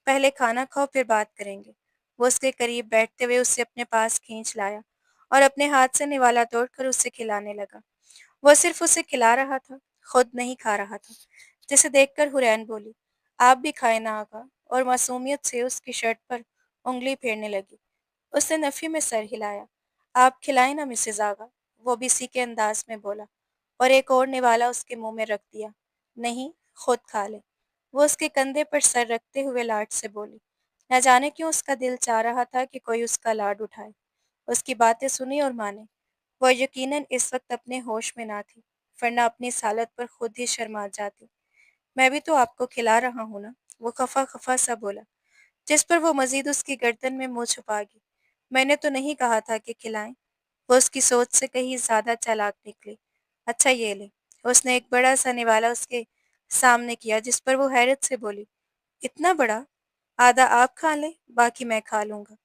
پہلے کھانا کھاؤ پھر بات کریں گے۔ وہ اس کے قریب بیٹھتے ہوئے اسے اپنے پاس کھینچ لایا اور اپنے ہاتھ سے نوالا توڑ کر اسے کھلانے لگا۔ وہ صرف اسے کھلا رہا تھا، خود نہیں کھا رہا تھا، جسے دیکھ کر حرین بولی، آپ بھی کھائے نہ آقا، اور معصومیت سے اس کی شرٹ پر انگلی پھیرنے لگی۔ اس نے نفی میں سر ہلایا۔ آپ کھلائیں نا مسز آغا، وہ بھی اسی کے انداز میں بولا، اور ایک اور نوالا اس کے منہ میں رکھ دیا۔ نہیں، خود کھا لے، وہ اس کے کندھے پر سر رکھتے ہوئے لاڈ سے بولی۔ نہ جانے کیوں اس کا دل چاہ رہا تھا کہ کوئی اس کا لاڈ اٹھائے، اس کی باتیں سنی اور مانے۔ وہ یقیناً اس وقت اپنے ہوش میں نہ تھی، ورنہ اپنی اس حالت پر خود ہی شرما جاتی۔ میں بھی تو آپ کو کھلا رہا ہوں نا، وہ خفا خفا سا بولا، جس پر وہ مزید اس کی گردن میں منہ چھپا گئی۔ میں نے تو نہیں کہا تھا کہ کھلائیں، وہ اس کی سوچ سے کہیں زیادہ چالاک نکلی۔ اچھا یہ لے، اس نے ایک بڑا سا نوالا اس کے سامنے کیا، جس پر وہ حیرت سے بولی، اتنا بڑا؟ آدھا آپ کھا لیں، باقی میں کھا لوں گا،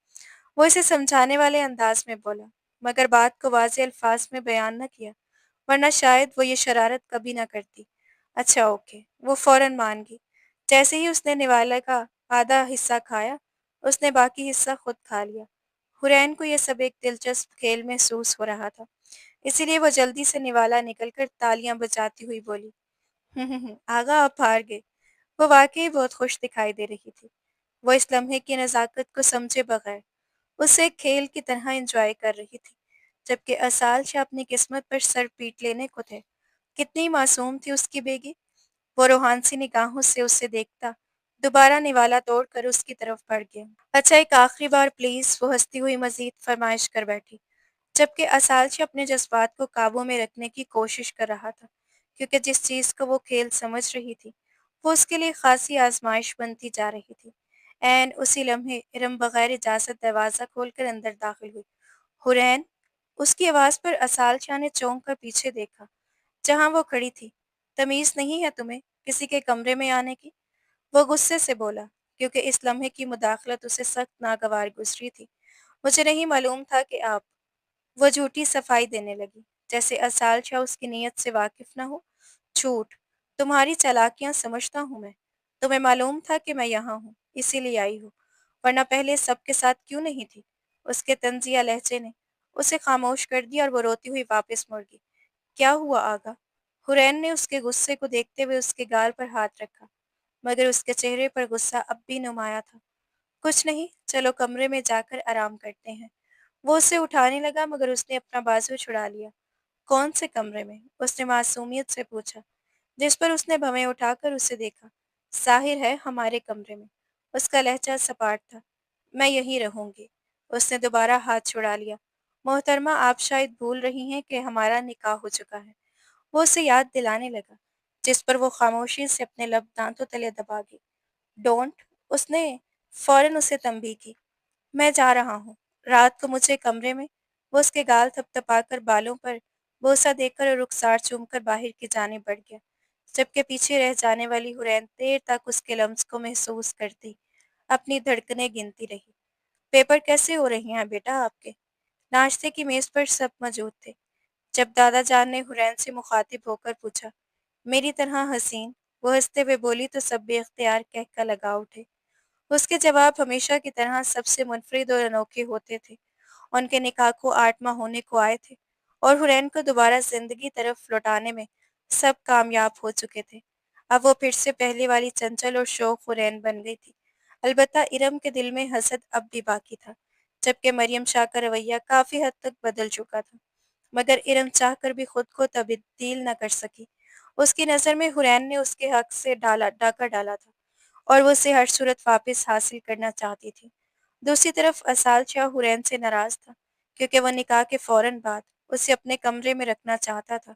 وہ اسے سمجھانے والے انداز میں بولا، مگر بات کو واضح الفاظ میں بیان نہ کیا، ورنہ شاید وہ یہ شرارت کبھی نہ کرتی۔ اچھا اوکے، وہ فوراً مان گئی۔ جیسے ہی اس نے نوالے کا آدھا حصہ کھایا، اس نے باقی حصہ خود کھا لیا۔ حرین کو یہ سب ایک دلچسپ کھیل محسوس ہو رہا تھا، اسی لیے وہ جلدی سے نوالا نکل کر تالیاں بجاتی ہوئی بولی، آغا آپ ہار گئے۔ وہ واقعی بہت خوش دکھائی دے رہی تھی۔ وہ اس لمحے کی نزاکت کو سمجھے بغیر اسے ایک کھیل کی طرح انجوائے کر رہی تھی، جبکہ اسال شاہ اپنی قسمت پر سر پیٹ لینے کو تھے۔ کتنی معصوم تھی اس کی بیگی! وہ روحانسی نگاہوں سے اسے دیکھتا دوبارہ نوالا توڑ کر اس کی طرف بڑھ گیا۔ اچھا ایک آخری بار پلیز، وہ ہنستی ہوئی مزید فرمائش کر بیٹھی، جبکہ اسالچہ اپنے جذبات کو قابو میں رکھنے کی کوشش کر رہا تھا، کیونکہ جس چیز کو وہ کھیل سمجھ رہی تھی وہ اس کے لیے خاصی آزمائش بنتی جا رہی تھی۔ عین اسی لمحے ارم بغیر اجازت دروازہ کھول کر اندر داخل ہوئی۔ حرین! اس کی آواز پر اسالچہ نے چونک کر پیچھے دیکھا، جہاں وہ کھڑی تھی۔ تمیز نہیں ہے تمہیں کسی کے کمرے میں آنے کی؟ وہ غصے سے بولا، کیونکہ اس لمحے کی مداخلت اسے سخت ناگوار گزری تھی۔ مجھے نہیں معلوم تھا کہ آپ वो झूठी सफाई देने लगी, जैसे असाल शाह उसकी नीयत से वाकिफ न हो। झूठ, तुम्हारी चालाकियां समझता हूँ मैं। तुम्हें मालूम था कि मैं यहाँ हूँ, इसीलिए आई हूँ, वरना पहले सबके साथ क्यों नहीं थी। उसके तंजिया लहजे ने उसे खामोश कर दिया और वो रोती हुई वापस मुड़ गई। क्या हुआ आगा? हुरैन ने उसके गुस्से को देखते हुए उसके गाल पर हाथ रखा, मगर उसके चेहरे पर गुस्सा अब भी नुमाया था। कुछ नहीं, चलो कमरे में जाकर आराम करते हैं। वो उसे उठाने लगा, मगर उसने अपना बाजू छुड़ा लिया। कौन से कमरे में? उसने मासूमियत से पूछा, जिस पर उसने भवें उठाकर उसे देखा। साहिर है हमारे कमरे में। उसका लहजा सपाट था। मैं यहीं रहूंगी। उसने दोबारा हाथ छुड़ा लिया। मोहतरमा, आप शायद भूल रही हैं कि हमारा निकाह हो चुका है। वो उसे याद दिलाने लगा, जिस पर वो खामोशी से अपने लब दांतों तले दबा गई। डोंट, उसने फौरन उसे तंबीह की। मैं जा रहा हूँ। रात को मुझे कमरे में। वो उसके गाल थपथपाकर बालों पर बोसा देकर और रुखसार चूमकर बाहर की जाने बढ़ गया, जबकि पीछे रह जाने वाली हुरैन देर तक उसके लम्स को महसूस करती अपनी धड़कनें गिनती रही। पेपर कैसे हो रही हैं बेटा आपके? नाश्ते की मेज पर सब मौजूद थे। जब दादा जान ने हुरैन से मुखातिब होकर पूछा, मेरी तरह हसीन, वो हंसते हुए बोली तो सब बेख्तियार कहका लगा उठे। उसके जवाब हमेशा की तरह सबसे मुनफरिद और अनोखे होते थे। उनके निकाह को 8 माह होने को आए थे और हुरैन को दोबारा जिंदगी तरफ लौटाने में सब कामयाब हो चुके थे। अब वो फिर से पहले वाली चंचल और शौक हुरैन बन गई थी। अलबत्ता इरम के दिल में हसद अब भी बाकी था, जबकि मरियम शाह का रवैया काफी हद तक बदल चुका था। मगर इरम चाहकर भी खुद को तब्दील न कर सकी। उसकी नज़र में हुरैन ने उसके हक से डाका डाला था और वो उसे हर सूरत वापस हासिल करना चाहती थी। दूसरी तरफ असाल शाह हुरैन से नाराज था, क्योंकि वह निकाह के फौरन बाद उसे अपने कमरे में रखना चाहता था।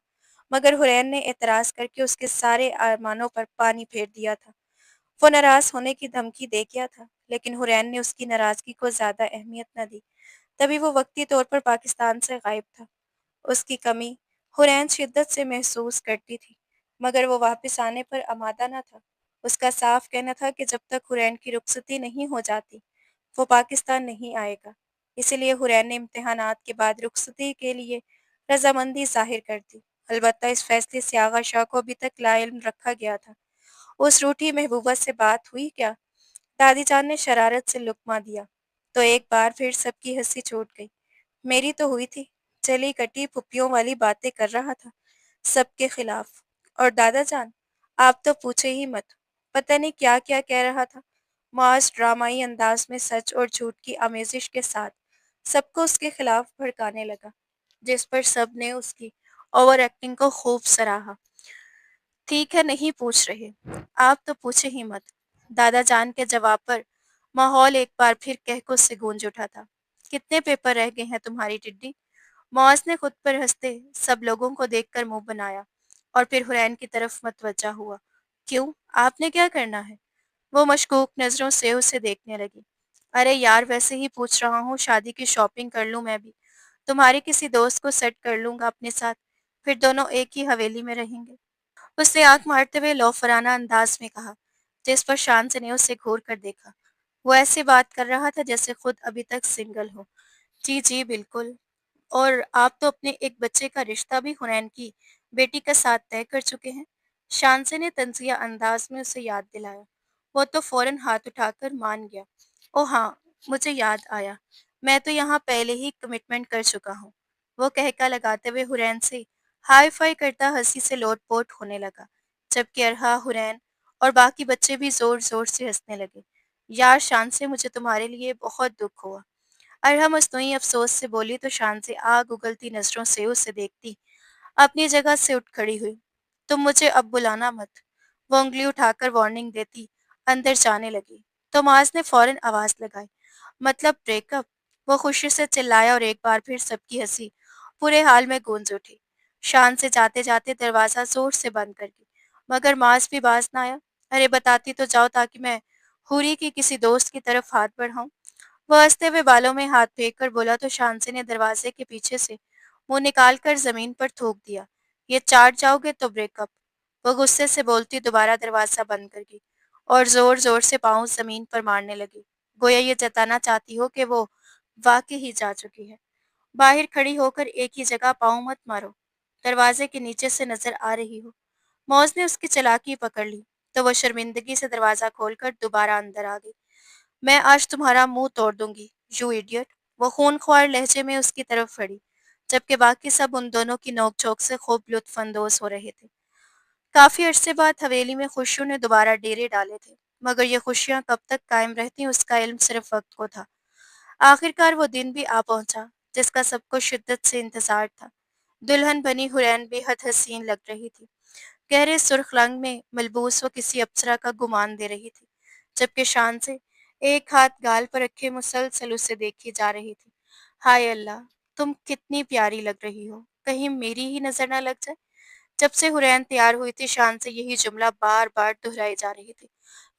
मगर हुरैन ने एतराज़ करके उसके सारे अरमानों पर पानी फेर दिया था। वो नाराज़ होने की धमकी दे गया था, लेकिन हुरैन ने उसकी नाराज़गी को ज़्यादा अहमियत न दी। तभी वो वक्ती तौर पर पाकिस्तान से गायब था। उसकी कमी हुरैन शिद्दत से महसूस करती थी, मगर वो वापस आने पर आमादा न था। उसका साफ कहना था कि जब तक हुरैन की रुखसती नहीं हो जाती, वो पाकिस्तान नहीं आएगा। इसीलिए हुरैन ने इम्तिहानात के बाद रुखसती के लिए रजामंदी जाहिर कर दी। अलबत्ता इस फैसले से आगा शाह को अभी तक लाइल्म रखा गया था। उस रूठी महबूबा से बात हुई क्या? दादी जान ने शरारत से लुकमा दिया, तो एक बार फिर सबकी हंसी छूट गई। मेरी तो हुई थी। चली कटी पुप्पियों वाली बातें कर रहा था, सबके खिलाफ। और दादा जान, आप तो पूछे ही मत। पता नहीं क्या क्या कह रहा था। मास ड्रामाई अंदाज में सच और झूठ की आमेजिश के साथ सबको उसके खिलाफ भड़काने लगा, जिस पर सब ने उसकी ओवर एक्टिंग को खूब सराहा। ठीक है, नहीं पूछ रहे। आप तो पूछे ही मत। दादा जान के जवाब पर माहौल एक बार फिर कहको से गूंज उठा था। कितने पेपर रह गए हैं तुम्हारी टिड्डी? मौज ने खुद पर हंसते सब लोगों को देखकर मुंह बनाया और फिर हुरैन की तरफ मतवज्जा हुआ। क्यों, आपने क्या करना है? वो मशकूक नजरों से उसे देखने लगी। अरे यार, वैसे ही पूछ रहा हूँ, शादी की शॉपिंग कर लूँ मैं भी। तुम्हारे किसी दोस्त को सेट कर लूंगा अपने साथ, फिर दोनों एक ही हवेली में रहेंगे। उसने आंख मारते हुए लौफराना अंदाज में कहा, जिस पर शांत ने उसे घूर कर देखा। वो ऐसे बात कर रहा था जैसे खुद अभी तक सिंगल हो। जी जी बिल्कुल। और आप तो अपने एक बच्चे का रिश्ता भी हुनैन की बेटी के साथ तय कर चुके हैं। शांसे ने तंजिया अंदाज में उसे याद दिलाया। वो तो फौरन हाथ उठाकर मान गया। ओ हाँ, मुझे याद आया। मैं तो यहाँ पहले ही कमिटमेंट कर चुका हूँ। वो कहका लगाते हुए हुरैन से हाई फाई करता हंसी से लोटपोट होने लगा, जबकि अरहा, हुरैन और बाकी बच्चे भी जोर जोर से हंसने लगे। यार शान से, मुझे तुम्हारे लिए बहुत दुख हुआ। अरहा मस्नुई अफसोस से बोली तो शान से आग उगलती नजरों से उसे देखती अपनी जगह से उठ खड़ी हुई। तुम मुझे अब बुलाना मत। वो उंगली उठाकर वार्निंग देती अंदर जाने लगी। तोमास ने फौरन आवाज लगाई, मतलब ब्रेकअप? वो खुशी से चिल्लाया और एक बार फिर सबकी हंसी पूरे हाल में गूंज उठी। शान से जाते जाते दरवाजा जोर से बंद कर दी, मगर मास भी बाज ना आया। अरे बताती तो जाओ, ताकि मैं हुरी की किसी दोस्त की तरफ हाथ बढ़ाऊं। वह हंसते हुए बालों में हाथ फेंक कर बोला तो शांसी ने दरवाजे के पीछे से मुंह निकाल कर जमीन पर थूक दिया। ये चाट जाओगे तो ब्रेकअप। वो गुस्से से बोलती दोबारा दरवाजा बंद कर गई और जोर जोर से पाँव जमीन पर मारने लगी, गोया ये जताना चाहती हो कि वो वाकई ही जा चुकी है। बाहर खड़ी होकर एक ही जगह पाँव मत मारो, दरवाजे के नीचे से नजर आ रही हो। मौज ने उसकी चालाकी पकड़ ली, तो वह शर्मिंदगी से दरवाजा खोलकर दोबारा अंदर आ गई। मैं आज तुम्हारा मुंह तोड़ दूंगी, यू इडियट। वो खूनख्वार लहजे में उसकी तरफ बढ़ी, जबकि बाकी सब उन दोनों की नोकझोंक से खूब लुत्फ अंदोज हो रहे थे। काफी अरसे बाद हवेली में खुशियों ने दोबारा डेरे डाले थे, मगर ये खुशियां कब तक कायम रहती उसका इल्म सिर्फ वक्त को था। आखिरकार वो दिन भी आ पहुंचा जिसका सबको शिद्दत से इंतजार था। दुल्हन बनी हुरैन बेहद हसीन लग रही थी। गहरे सुर्ख रंग में मलबूस वो किसी अप्सरा का गुमान दे रही थी, जबकि शान से एक हाथ गाल पर रखे मुसलसल उसे देखी जा रही थी। हाय अल्लाह, तुम कितनी प्यारी लग रही हो, कहीं मेरी ही नजर ना लग जाए। जब से हुरैन तैयार हुई थी, शान से यही जुमला बार बार दोहराई जा रही थी,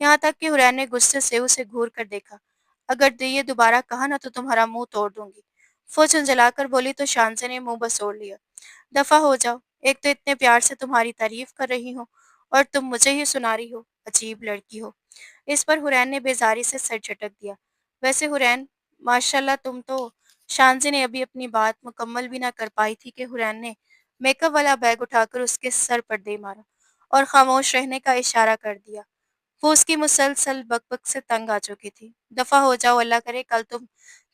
यहाँ तक कि हुरैन ने गुस्से से उसे घूर कर देखा। अगर ये दोबारा कहा ना तो तुम्हारा मुंह तोड़ दूंगी। वो झुंझलाकर बोली तो शानसे ने मुंह बसोड़ लिया। दफा हो जाओ, एक तो इतने प्यार से तुम्हारी तारीफ कर रही हूँ और तुम मुझे ही सुना रही हो, अजीब लड़की हो। इस पर हुरैन ने बेजारी से सर झटक दिया। वैसे हुरैन, माशाल्लाह तुम तो। शानजी ने अभी अपनी बात मुकम्मल भी ना कर पाई थी कि हुरैन ने मेकअप वाला बैग उठाकर उसके सर पर दे मारा और खामोश रहने का इशारा कर दिया। वो उसकी मुसलसल बकबक से तंग आ चुकी थी। दफा हो जाओ, अल्लाह करे कल तुम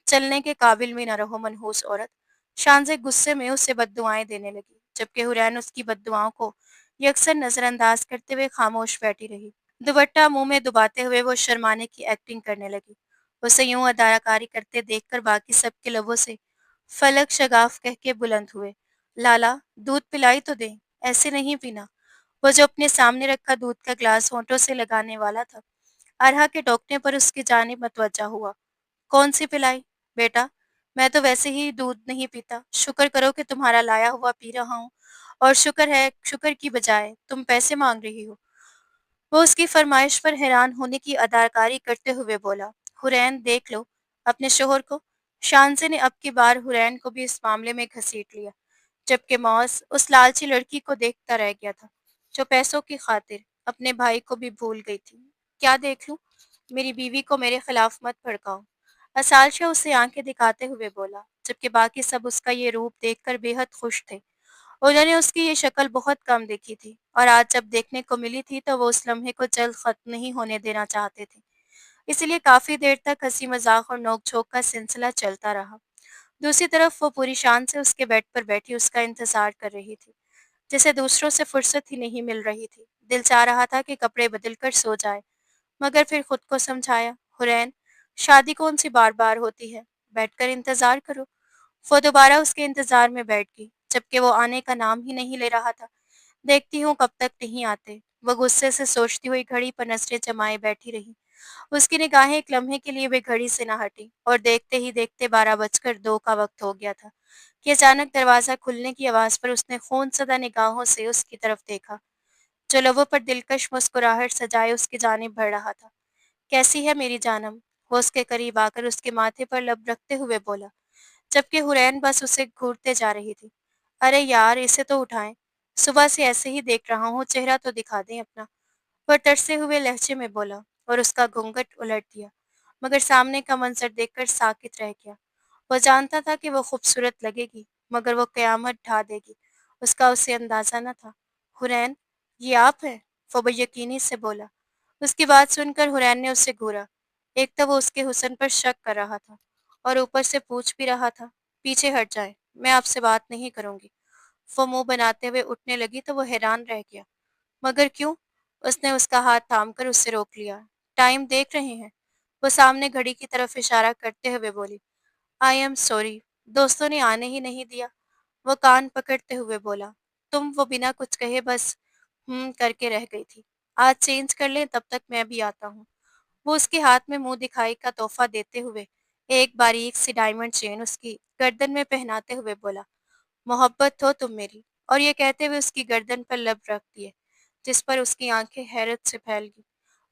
चलने के काबिल भी न रहो, मनहूस औरत। शानजे गुस्से में उसे बद्दुआएं देने लगी, जबकि हुरैन उसकी बद्दुआओं को यकसर नजरअंदाज करते हुए खामोश बैठी रही। दुपट्टा मुंह में दबाते हुए वो शर्माने की एक्टिंग करने लगी। उसे यूं अदाकारी करते देखकर बाकी सबके लबों से फलक शगाफ कह के बुलंद हुए। लाला, दूध पिलाई तो दे, ऐसे नहीं पीना। वो जो अपने सामने रखा दूध का ग्लास होंठों से लगाने वाला था, अरहा के टोकने पर उसकी जानिब मतवज्जा हुआ। कौन सी पिलाई? बेटा, मैं तो वैसे ही दूध नहीं पीता। शुक्र करो कि तुम्हारा लाया हुआ पी रहा हूँ। और शुक्र है, शुक्र की बजाय तुम पैसे मांग रही हो। वो उसकी फरमाइश पर हैरान होने की अदाकारी करते हुए बोला। हुरैन, देख लो अपने शोहर को। शानसे ने अब की बार हुरैन को भी इस मामले में घसीट लिया, जबकि मौस उस लालची लड़की को देखता रह गया था, जो पैसों की खातिर अपने भाई को भी भूल गई थी। क्या देख लूं? मेरी बीवी को मेरे खिलाफ मत भड़काओ, असालशा उसे आंखें दिखाते हुए बोला, जबकि बाकी सब उसका ये रूप देखकर बेहद खुश थे। उन्होंने उसकी ये शक्ल बहुत कम देखी थी और आज जब देखने को मिली थी तो वो उस लम्हे को जल्द खत्म नहीं होने देना चाहते थे। इसलिए काफी देर तक हंसी मजाक और नोक-झोंक का सिलसिला चलता रहा। दूसरी तरफ वो पूरी शान से उसके बेड पर बैठी उसका इंतजार कर रही थी, जिसे दूसरों से फुर्सत ही नहीं मिल रही थी। दिल चाह रहा था कि कपड़े बदलकर सो जाए, मगर फिर खुद को समझाया, हुरैन, शादी कौन सी बार बार होती है, बैठकर इंतजार करो। वो दोबारा उसके इंतजार में बैठ गई, जबकि वो आने का नाम ही नहीं ले रहा था। देखती हूँ कब तक नहीं आते। वो गुस्से से सोचती हुई घड़ी पर नजरें जमाए बैठी रही। उसकी निगाहें एक लम्हे के लिए वे घड़ी से न हटी और देखते ही देखते 12 बजकर 2 का वक्त हो गया था कि अचानक दरवाजा खुलने की आवाज पर उसने खून सदा निगाहों से उसकी तरफ देखा, जो लबों पर दिलकश मुस्कुराहट सजाए उसकी जानिब बढ़ रहा था। कैसी है मेरी जानम? वो उसके करीब आकर उसके माथे पर लब रखते हुए बोला, जबकि हुरैन बस उसे घूरते जा रही थी। अरे यार, इसे तो उठाएं। सुबह से ऐसे ही देख रहा हूँ, चेहरा तो दिखा दें अपना। वह तरसे हुए लहजे में बोला और उसका घूंघट उलट दिया, मगर सामने का मंजर देखकर साकित रह गया। वह जानता था कि वो खूबसूरत लगेगी, मगर वो कयामत ढा देगी, उसका उसे अंदाजा न था। हुरैन, ये आप हैं? वो बेयकीनी से बोला। उसकी बात सुनकर हुरैन ने उसे घूरा। एक तो वो उसके हुस्न पर शक कर रहा था और ऊपर से पूछ भी रहा था, पीछे हट जाए, मैं आपसे बात नहीं करूंगी। वो मुंह बनाते हुए उठने लगी तो वो हैरान रह गया। मगर क्यों? उसने उसका हाथ थामकर उससे रोक लिया। टाइम देख रहे हैं? वो सामने घड़ी की तरफ इशारा करते हुए बोली। आई एम सॉरी, दोस्तों ने आने ही नहीं दिया। वो कान पकड़ते हुए बोला। तुम? वो बिना कुछ कहे बस करके रह गई थी। आज चेंज कर लें, तब तक मैं भी आता हूँ। वो उसके हाथ में मुंह दिखाई का तोहफा देते हुए एक बारीक सी डायमंड चेन उसकी गर्दन में पहनाते हुए बोला, मोहब्बत हो तुम मेरी। और ये कहते हुए उसकी गर्दन पर लब रख दिए, जिस पर उसकी आंखें हैरत से फैल गई।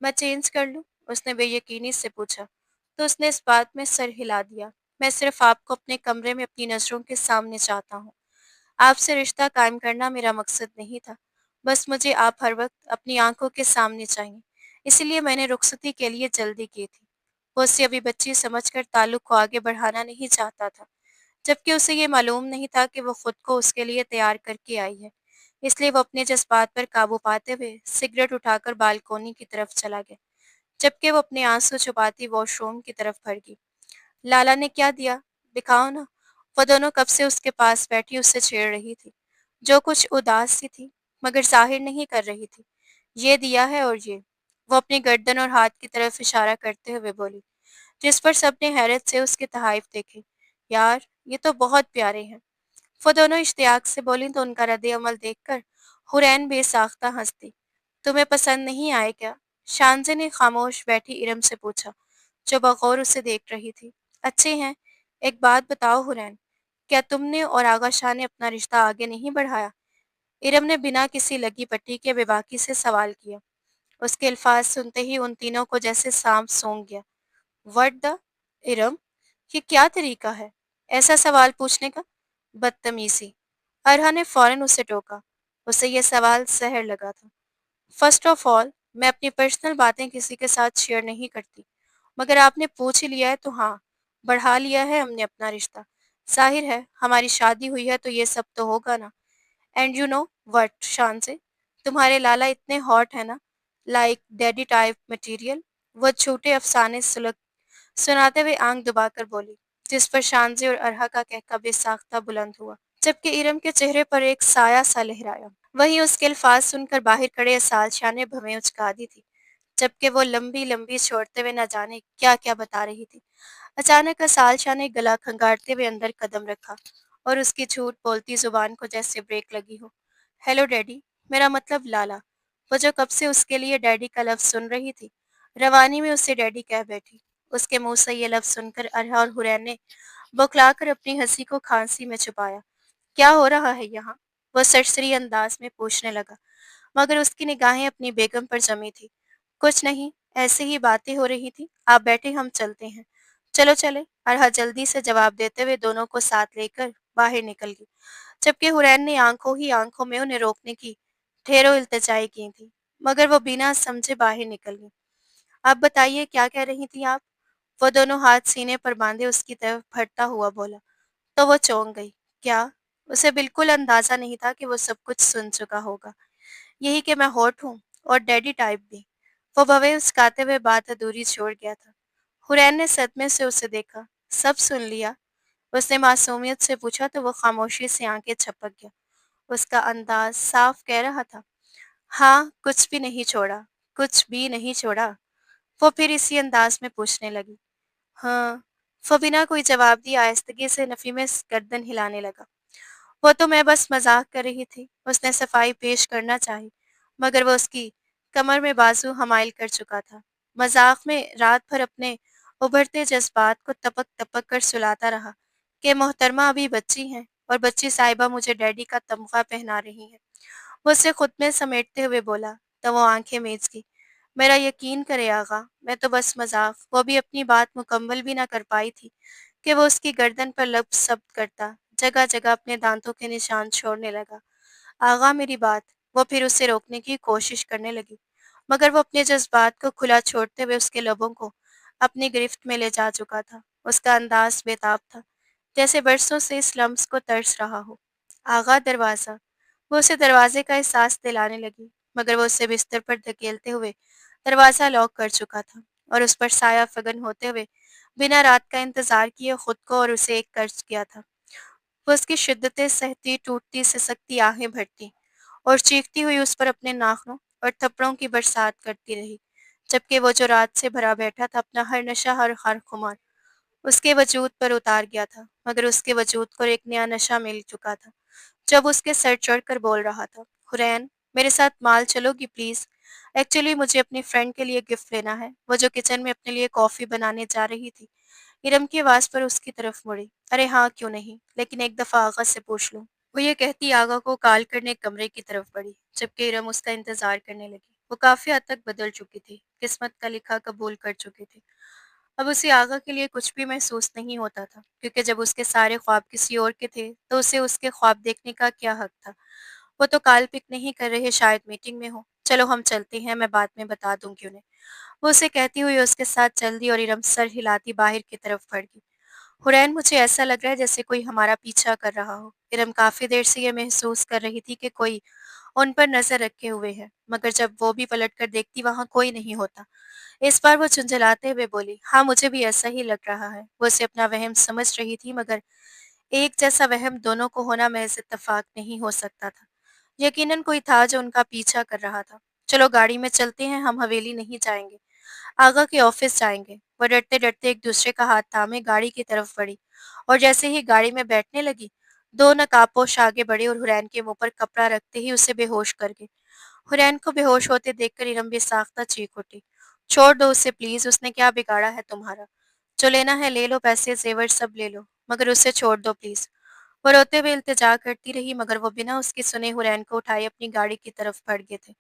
मैं चेंज कर लूं? उसने बेयकीनी से पूछा, तो उसने इस बात में सर हिला दिया। मैं सिर्फ आपको अपने कमरे में अपनी नजरों के सामने चाहता हूँ। आपसे रिश्ता कायम करना मेरा मकसद नहीं था। बस मुझे आप हर वक्त अपनी आंखों के सामने चाहिए। इसलिए मैंने रुखसती के लिए जल्दी की थी। वो उससे अभी बच्ची समझकर ताल्लुक को आगे बढ़ाना नहीं चाहता था, جبکہ اسے یہ معلوم نہیں تھا کہ وہ خود کو اس کے لیے تیار کر کے آئی ہے۔ اس لیے وہ اپنے جذبات پر قابو پاتے ہوئے سگریٹ اٹھا کر بالکونی کی طرف چلا گیا، جبکہ وہ اپنے آنسو چھپاتی واش روم کی طرف بڑھ گئی۔ لالا نے کیا دیا؟ دکھاؤ نا۔ وہ دونوں کب سے اس کے پاس بیٹھی اس سے چھیڑ رہی تھی، جو کچھ اداس سی تھی مگر ظاہر نہیں کر رہی تھی۔ یہ دیا ہے اور یہ۔ وہ اپنی گردن اور ہاتھ کی طرف اشارہ کرتے ہوئے بولی، جس پر سب نے حیرت سے اس کے تحائف دیکھے۔ یار، یہ تو بہت پیارے ہیں۔ وہ دونوں اشتیاق سے بولیں تو ان کا رد عمل دیکھ کر حرین بے ساختہ ہنس دی۔ تمہیں پسند نہیں آئے کیا؟ شانزے نے خاموش بیٹھی ارم سے پوچھا، جو بغور اسے دیکھ رہی تھی۔ اچھے ہیں۔ ایک بات بتاؤ حرین، کیا تم نے اور آغا شاہ نے اپنا رشتہ آگے نہیں بڑھایا؟ ارم نے بنا کسی لگی پٹی کے بے باکی سے سوال کیا۔ اس کے الفاظ سنتے ہی ان تینوں کو جیسے سانپ سونگ گیا۔ What the? ارم، یہ کیا طریقہ ہے ایسا سوال پوچھنے کا؟ بدتمیزی! ارہا نے فوراً اسے ٹوکا۔ اسے یہ سوال زہر لگا تھا۔ فرسٹ آف آل، میں اپنی پرسنل باتیں کسی کے ساتھ شیئر نہیں کرتی، مگر آپ نے پوچھ ہی لیا ہے تو ہاں، بڑھا لیا ہے ہم نے اپنا رشتہ۔ ظاہر ہے ہماری شادی ہوئی ہے تو یہ سب تو ہوگا نا۔ اینڈ یو نو وٹ شان سے، تمہارے لالا اتنے ہاٹ ہیں نا، لائک ڈیڈی ٹائپ مٹیریل۔ وہ چھوٹے افسانے سناتے ہوئے آنکھ دبا کر بولی، جس پر شانزے اور ارہا کا کہکا بے ساختہ بلند ہوا، جبکہ ارم کے چہرے پر ایک سایہ سا لہرایا۔ وہیں اس کے الفاظ سن کر باہر کھڑے اسال شاہ نے بھویں اچکا دی تھی، جبکہ وہ لمبی لمبی چھوڑتے ہوئے نہ جانے کیا کیا بتا رہی تھی۔ اچانک اسال شاہ نے گلا کھنگارتے ہوئے اندر قدم رکھا اور اس کی جھوٹ بولتی زبان کو جیسے بریک لگی ہو۔ ہیلو ڈیڈی، میرا مطلب لالا۔ وہ جو کب سے اس کے لیے ڈیڈی کا لفظ سن رہی تھی، روانی میں اسے ڈیڈی کہہ بیٹھی۔ اس کے منہ سے یہ لفظ سن کر ارہا اور حرین نے بوکھلا کر اپنی ہنسی کو کھانسی میں چھپایا۔ کیا ہو رہا ہے یہاں؟ وہ سرسری انداز میں پوچھنے لگا، مگر اس کی نگاہیں اپنی بیگم پر جمی تھی۔ کچھ نہیں، ایسے ہی باتیں ہو رہی تھی۔ آپ بیٹھے، ہم چلتے ہیں۔ چلو چلے، ارہا جلدی سے جواب دیتے ہوئے دونوں کو ساتھ لے کر باہر نکل گئی، جبکہ حرین نے آنکھوں ہی آنکھوں میں انہیں روکنے کی ڈھیروں التجائیں کی تھی، مگر وہ بنا سمجھے باہر نکل گئی۔ آپ بتائیے، کیا کہہ رہی تھیں آپ؟ وہ دونوں ہاتھ سینے پر باندھے اس کی طرف بڑھتا ہوا بولا، تو وہ چونک گئی۔ کیا؟ اسے بالکل اندازہ نہیں تھا کہ وہ سب کچھ سن چکا ہوگا۔ یہی کہ میں ہوٹ ہوں، اور ڈیڈی ٹائپ بھی۔ وہ بھویں اسکاتے ہوئے بات ادھوری چھوڑ گیا تھا۔ حرین نے صدمے سے اسے دیکھا۔ سب سن لیا؟ اس نے معصومیت سے پوچھا تو وہ خاموشی سے آنکھیں چھپک گیا۔ اس کا انداز صاف کہہ رہا تھا، ہاں، کچھ بھی نہیں چھوڑا، کچھ بھی نہیں چھوڑا۔ وہ پھر اسی انداز میں پوچھنے لگی، ہاں؟ وہ بنا کوئی جواب دیے آہستگی سے نفی میں گردن ہلانے لگا۔ وہ تو میں بس مذاق کر رہی تھی۔ اس نے صفائی پیش کرنا چاہی، مگر وہ اس کی کمر میں بازو حمائل کر چکا تھا۔ مذاق میں رات بھر اپنے ابھرتے جذبات کو تپک تپک کر سلاتا رہا کہ محترمہ ابھی بچی ہیں، اور بچی صاحبہ مجھے ڈیڈی کا تمغہ پہنا رہی ہیں۔ وہ اسے خود میں سمیٹتے ہوئے بولا تو وہ آنکھیں میچ گئی۔ میرا یقین کرے آغا، میں تو بس مذاق۔ وہ بھی اپنی بات مکمل بھی نہ کر پائی تھی کہ وہ اس کی گردن پر لب ثبت کرتا جگہ جگہ اپنے دانتوں کے نشان چھوڑنے لگا۔ آغا میری بات۔ وہ پھر اسے روکنے کی کوشش کرنے لگی، مگر وہ اپنے جذبات کو کھلا چھوڑتے ہوئے اس کے لبوں کو اپنی گرفت میں لے جا چکا تھا۔ اس کا انداز بےتاب تھا، جیسے برسوں سے اس لمس کو ترس رہا ہو۔ آغا، دروازہ۔ وہ اسے دروازے کا احساس دلانے لگی، مگر وہ اسے بستر پر دھکیلتے ہوئے دروازہ لاک کر چکا تھا، اور اس پر سایہ فگن ہوتے ہوئے بنا رات کا انتظار کیے خود کو اور اسے ایک کر گیا تھا۔ وہ اس کی شدتیں سہتی، ٹوٹتی سسکتی آہیں بھرتی اور چیختی ہوئی اس پر اپنے ناخنوں اور تھپڑوں کی برسات کرتی رہی، جبکہ وہ جو رات سے بھرا بیٹھا تھا اپنا ہر نشہ، ہر خمار اس کے وجود پر اتار گیا تھا، مگر اس کے وجود کو ایک نیا نشہ مل چکا تھا جب اس کے سر چڑھ کر بول رہا تھا، حرین، میرے ساتھ مال چلو گی پلیز؟ ایکچولی مجھے اپنی فرینڈ کے لیے گفٹ لینا ہے۔ وہ جو کچن میں اپنے لیے کافی بنانے جا رہی تھی، ارم کی آواز پر اس کی طرف مڑی۔ ارے ہاں، کیوں نہیں، لیکن ایک دفعہ آغا سے پوچھ لوں۔ وہ یہ کہتی آغا کو کال کرنے کمرے کی طرف بڑھی، جبکہ ارم اس کا انتظار کرنے لگی۔ وہ کافی حد تک بدل چکی تھی، قسمت کا لکھا قبول کر چکی تھی۔ اب اسے آغا کے لیے کچھ بھی محسوس نہیں ہوتا تھا، کیونکہ جب اس کے سارے خواب کسی اور کے تھے تو اسے اس کے خواب دیکھنے کا کیا حق تھا؟ وہ تو کال پک نہیں کر رہے، شاید میٹنگ میں ہو۔ چلو ہم چلتے ہیں، میں بعد میں بتا دوں گی انہیں۔ وہ اسے کہتی ہوئی اس کے ساتھ چل دی اور ارم سر ہلاتی باہر کی طرف بڑھ گئی۔ हुरैन मुझे ऐसा लग रहा है जैसे कोई हमारा पीछा कर रहा हो। इरम काफ़ी देर से ये महसूस कर रही थी कि कोई उन पर नज़र रखे हुए है, मगर जब वो भी पलटकर देखती वहाँ कोई नहीं होता। इस बार वो झुंझलाते हुए बोली, हाँ मुझे भी ऐसा ही लग रहा है। वो उसे अपना वहम समझ रही थी, मगर एक जैसा वहम दोनों को होना महज इत्तेफाक नहीं हो सकता था। यकीनन कोई था जो उनका पीछा कर रहा था। चलो गाड़ी में चलते हैं, हम हवेली नहीं जाएंगे, आगा के ऑफिस जाएंगे। वो डरते डरते एक दूसरे का हाथ थामे गाड़ी की तरफ बढ़ी, और जैसे ही गाड़ी में बैठने लगी, दो नकाबपोश आगे बढ़े और हुरैन के मुंह पर कपड़ा रखते ही उसे बेहोश कर गए। हुरैन को बेहोश होते देखकर इरम बेसाख्ता चीख उठी, छोड़ दो उसे प्लीज, उसने क्या बिगाड़ा है तुम्हारा? जो लेना है ले लो, पैसे जेवर सब ले लो, मगर उसे छोड़ दो प्लीज। वो रोते हुए इल्तिजा करती रही, मगर वो बिना उसकी सुने हुरैन को उठाए अपनी गाड़ी की तरफ बढ़ गए थे।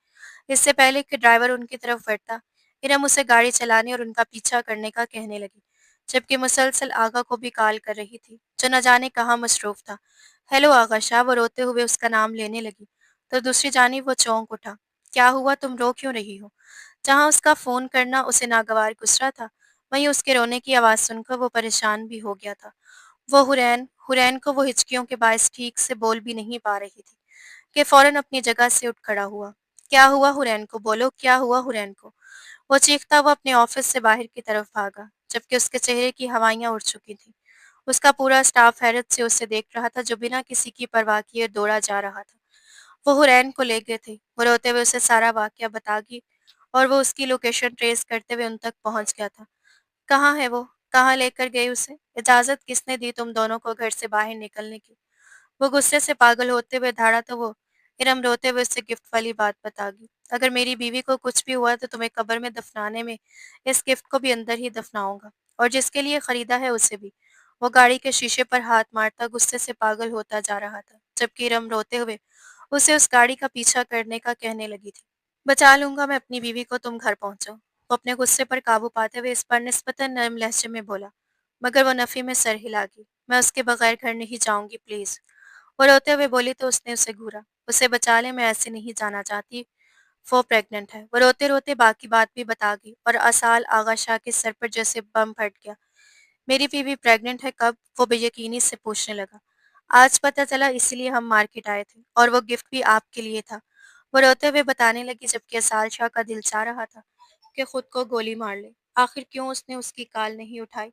इससे पहले कि ड्राइवर उनकी तरफ बढ़ता, इरम उसे गाड़ी चलाने और उनका पीछा करने का कहने लगी, जबकि मुसलसल आगा को भी कॉल कर रही थी, जो न जाने कहाँ मसरूफ था। हेलो आगा शाह, वो रोते हुए उसका नाम लेने लगी, तो दूसरी जानिब वो चौंक उठा। क्या हुआ, तुम रो क्यों रही हो? जहाँ उसका फोन करना उसे नागवार गुस्सा था, वहीं उसके रोने की आवाज़ सुनकर वो परेशान भी हो गया था। वो हुरैन हुरैन को वो हिचकियों के बायस ठीक से बोल भी नहीं पा रही थी कि फौरन अपनी जगह से उठ खड़ा हुआ। क्या हुआ हुरैन को, बोलो क्या हुआ हुरैन को? वो चीखता हुआ अपने ऑफिस से बाहर की तरफ भागा, जबकि उसके चेहरे की हवाइयां उड़ चुकी थीं। उसका पूरा स्टाफ हैरत से उसे देख रहा था, जो बिना किसी की परवाह किए दौड़ा जा रहा था। वो हुरैन को ले गए थे। वो रोते हुए उसे सारा वाकया बतागी, और वो उसकी लोकेशन ट्रेस करते हुए उन तक पहुंच गया था। कहाँ है वो? कहाँ लेकर गई उसे? इजाजत किसने दी तुम दोनों को घर से बाहर निकलने की? वो गुस्से से पागल होते हुए दौड़ा तो वो इरम रोते हुए उससे गिफ्ट वाली बात बतागी। अगर मेरी बीवी को कुछ भी हुआ तो तुम्हें कब्र में दफनाने में इस गिफ्ट को भी अंदर ही दफनाऊंगा, और जिसके लिए खरीदा है उसे भी। वो गाड़ी के शीशे पर हाथ मारता गुस्से से पागल होता जा रहा था, जबकि इरम रोते हुए उसे उस गाड़ी का पीछा करने का कहने लगी थी। बचा लूंगा मैं अपनी बीवी को, तुम घर पहुंचो। वो अपने गुस्से पर काबू पाते हुए इस पर निस्बतन नरम लहजे में बोला, मगर वो नफी में सर हिलागी। मैं उसके बगैर घर नहीं जाऊंगी प्लीज। वो रोते हुए बोली तो उसने उसे घूरा। उसे बचा ले, मैं ऐसे नहीं जाना चाहती, वो प्रेग्नेंट है। वो रोते रोते बाकी बात भी बता गई, और असाल आगा शाह के सर पर जैसे बम फट गया। मेरी बीवी प्रेग्नेंट है कब? वो बेयकीनी से पूछने लगा। आज पता चला, इसीलिए हम मार्केट आए थे, और वो गिफ्ट भी आपके लिए था। वो रोते हुए बताने लगी, जबकि असाल शाह का दिल चाह रहा था कि खुद को गोली मार ले। आखिर क्यों उसने उसकी कॉल नहीं उठाई?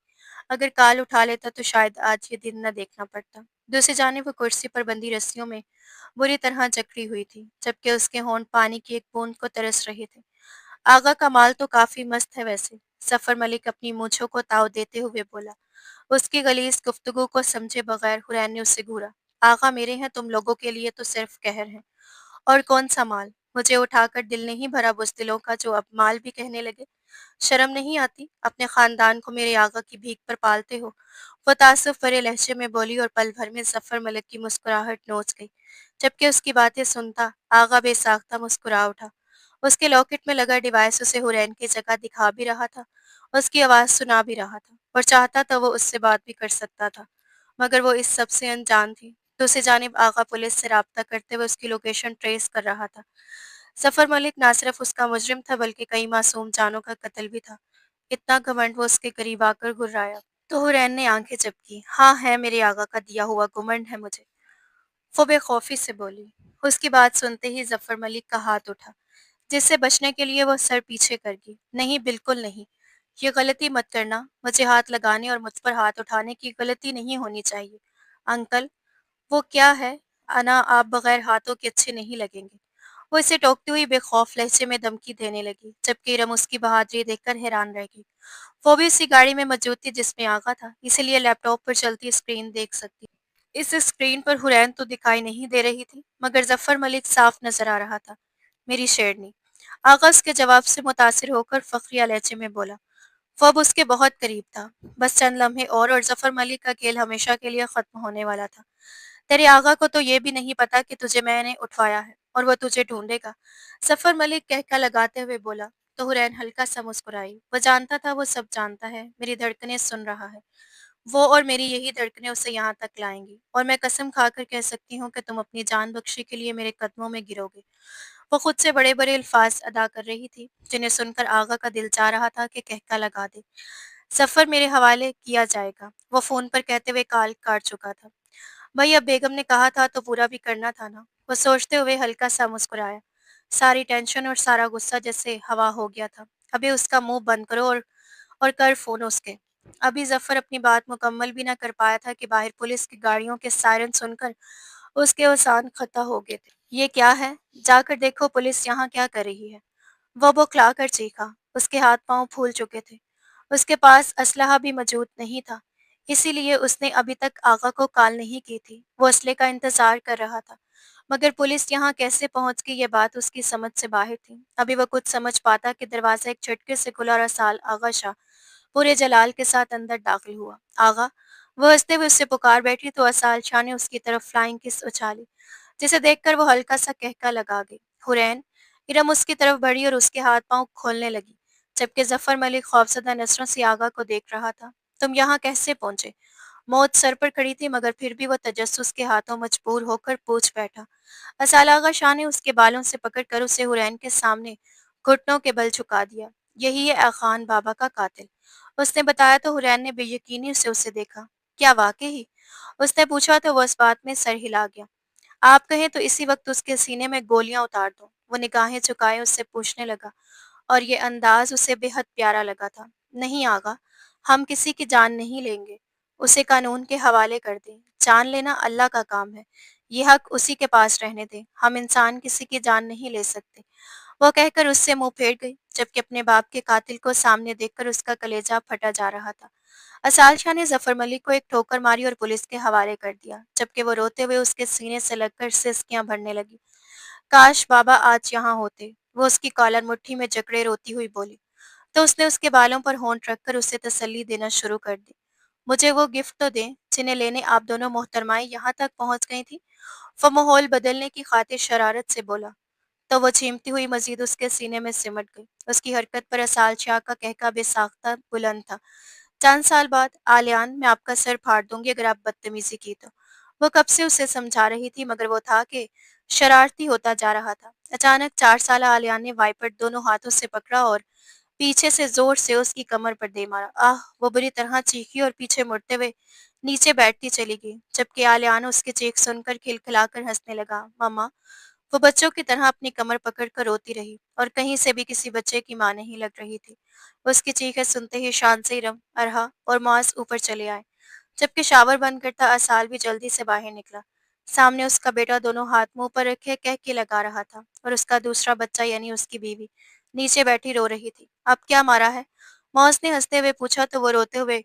अगर कॉल उठा लेता तो शायद आज ये दिन न देखना पड़ता। दूसरी जानिब वो कुर्सी पर बंधी रस्सियों में बुरी तरह जकड़ी हुई थी, जबकि उसके होंठ पानी की एक बूंद को तरस रहे थे। आगा का माल तो काफी मस्त है वैसे, सफर मलिक अपनी मूंछों को ताव देते हुए बोला। उसकी गलीज गुफ्तगू को समझे बगैर हुरैन ने उससे घूरा। आगा मेरे हैं, तुम लोगों के लिए तो सिर्फ कहर हैं। और कौन सा माल? मुझे उठाकर दिल नहीं भरा बुज़दिलों का, जो अब माल भी कहने लगे। शर्म नहीं आती? अपने खानदान को मेरे आगा की भीख पर पालते हो? वो तासुफ भरे लहजे में बोली, और पल भर में जफर मलिक की मुस्कुराहट नोच गई, जबकि उसकी बातें सुनता आगा बेसाख्ता मुस्कुरा उठा। उसके लॉकेट में लगा डिवाइस उसे हुरैन की जगह दिखा भी रहा था, उसकी आवाज़ सुना भी रहा था, और चाहता तो वो उससे बात भी कर सकता था, मगर वो इस सब से अनजान थी। दूसरी जानिब आगा पुलिस से राब्ता करते हुए उसकी लोकेशन ट्रेस कर रहा था। सफर मलिक ना सिर्फ उसका मुजरिम था, बल्कि कई मासूम जानों का कत्ल भी था। इतना घमंड वो उसके करीब आकर घुर्राया तो हुरैन ने आंखें झपकी। हाँ है, मेरे आगा का दिया हुआ घुमंड है मुझे, वो बेखौफी से बोली। उसकी बात सुनते ही जफर मलिक का हाथ उठा, जिससे बचने के लिए वो सर पीछे कर गई। नहीं, बिल्कुल नहीं, ये गलती मत करना। मुझे हाथ लगाने और मुझ पर हाथ उठाने की गलती नहीं होनी चाहिए। अंकल, वो क्या है? अना, आप बगैर हाथों के अच्छे नहीं लगेंगे। वो इसे टोकती हुई बेखौफ लहजे में धमकी देने लगी, जबकि इरम उसकी बहादुरी देखकर हैरान रह गई। वो भी उसी गाड़ी में मौजूद थी जिसमें आगा था, इसीलिए लैपटॉप पर चलती स्क्रीन देख सकती। इस स्क्रीन पर हुरैन तो दिखाई नहीं दे रही थी, मगर जफर मलिक साफ नजर आ रहा था। मेरी शेरनी। आगा उसके जवाब से मुतासिर होकर फखरिया लहजे में बोला। वो अब उसके बहुत करीब था। बस चंद लम्हे और जफर मलिक का खेल हमेशा के लिए खत्म होने वाला था। तेरे आगा को तो ये भी नहीं पता कि तुझे मैंने उठवाया है, और वो तुझे ढूंढेगा, सफर मलिक कहका लगाते हुए बोला। तो हुरैन हल्का सा मुस्कुराई। वो जानता था, वो सब जानता है, मेरी धड़कनें सुन रहा है। वो और मेरी यही धड़कनें उसे यहाँ तक लाएंगी, और मैं कसम खाकर कह सकती हूँ कि तुम अपनी जान बख्शी के लिए मेरे कदमों में गिरोगे। वो खुद से बड़े बड़े अल्फाज अदा कर रही थी, जिन्हें सुनकर आगा का दिल चाह रहा था कि कहका लगा दे, सफ़र मेरे हवाले किया जाएगा, वो फ़ोन पर कहते हुए कॉल काट चुका था। भई अब बेगम ने कहा था तो पूरा भी करना था ना। वो सोचते हुए हल्का-सा मुस्कुराया। सारी टेंशन और सारा गुस्सा जैसे हवा हो गया था। अभी उसका मुँह बंद करो और कर फ़ोन उसके। अभी ज़फ़र अपनी बात मुकम्मल भी ना कर पाया था कि बाहर पुलिस की गाड़ियों के सायरन सुनकर उसके होशान खता हो गए थे। ये क्या है? जाकर देखो पुलिस यहाँ क्या कर रही है। वो बौखलाकर चीखा। उसके हाथ-पाँव फूल चुके थे। उसके पास असलहा भी मौजूद नहीं था, इसीलिए उसने अभी तक आगा को कॉल नहीं की थी। वो असले का इंतज़ार कर रहा था, मगर पुलिस यहाँ कैसे पहुँच गई ये बात उसकी समझ से बाहर थी। अभी वो कुछ समझ पाता कि दरवाज़ा एक झटके से खुला और असाल आगा शाह पूरे जलाल के साथ अंदर दाखिल हुआ। आगा, वो हँसते हुए उससे पुकार बैठी तो असाल शाह ने उसकी तरफ फ्लाइंग किस उछाली, जिसे देखकर वो हल्का-सा कहका लगा गई। हुरैन, इरम उसकी तरफ बढ़ी और उसके हाथ-पाँव खोलने लगी, जबकि ज़फ़र मलिक खौफज़दा नज़रों से आगा को देख रहा था। तुम यहाँ कैसे पहुँचे? मौत सर पर खड़ी थी मगर फिर भी वो तजस्सुस के हाथों मजबूर होकर पूछ बैठा। असाल आगा शाह ने उसके बालों से पकड़कर उसे हुरैन के सामने घुटनों के बल झुका दिया। यही है खान बाबा का कातिल। उसने बताया तो हुरैन ने बेयकीनी से उसे देखा। क्या वाकई? उसने पूछा तो वो इस बात में सर हिला गया। आप कहें तो इसी वक्त उसके सीने में गोलियां उतार दूं। वो निगाहें झुकाए उससे पूछने लगा और ये अंदाज उसे बेहद प्यारा लगा था। नहीं आगा, हम किसी की जान नहीं लेंगे। उसे कानून के हवाले कर दें। जान लेना अल्लाह का काम है। ये हक उसी के पास रहने दें। हम इंसान किसी की जान नहीं ले सकते। वो कहकर उससे मुंह फेर गई, जबकि अपने बाप के कातिल को सामने देखकर उसका कलेजा फटा जा रहा था। असाल शाह ने जफर मलिक को एक ठोकर मारी और पुलिस के हवाले कर दिया, जबकि वो रोते हुए उसके सीने से लगकर सिसकियां भरने लगी। काश बाबा आज यहाँ होते। वो उसकी कॉलर मुट्ठी में जकड़े रोती हुई बोली। तो उसने उसके बालों पर होंठ रखकर उसे तसल्ली देना शुरू कर दी। मुझे वो गिफ्ट तो दें जिन्हें लेने आप दोनों मोहतरमाएं यहाँ तक पहुँच गई थी। वो माहौल बदलने की खातिर शरारत से बोला। तो वो चीमती हुई मजीद उसके सीने में सिमट गई। उसकी हरकत पर असाल शाह का कहका बेसाख्ता बुलंद था। चंद साल बाद आलियान, मैं आपका सर फाड़ दूंगी अगर आप बदतमीजी की तो। वो कब से उसे समझा रही थी मगर वो था कि शरारती होता जा रहा था। अचानक 4 साल आलियान ने वाइपर दोनों हाथों से पकड़ा और पीछे से जोर से उसकी कमर पर दे मारा। आह! वो बुरी तरह चीखी और पीछे मुड़ते हुए नीचे बैठती चली गई, जबकि आलियान उसकी चीख सुनकर खिलखिलाकर हंसने लगा। मम्मा, वो बच्चों की तरह अपनी कमर पकड़कर रोती रही और कहीं से भी किसी बच्चे की मां नहीं लग रही थी। उसकी चीखें सुनते ही शान से इरम, अरहा और मास ऊपर चले आए, जबकि शावर बंद करता असाल भी जल्दी से बाहर निकला। सामने उसका बेटा दोनों हाथ मुंह पर रखे कह के लगा रहा था और उसका दूसरा बच्चा यानी उसकी बीवी नीचे बैठी रो रही थी। अब क्या मारा है? मौस ने हंसते हुए पूछा तो वो रोते हुए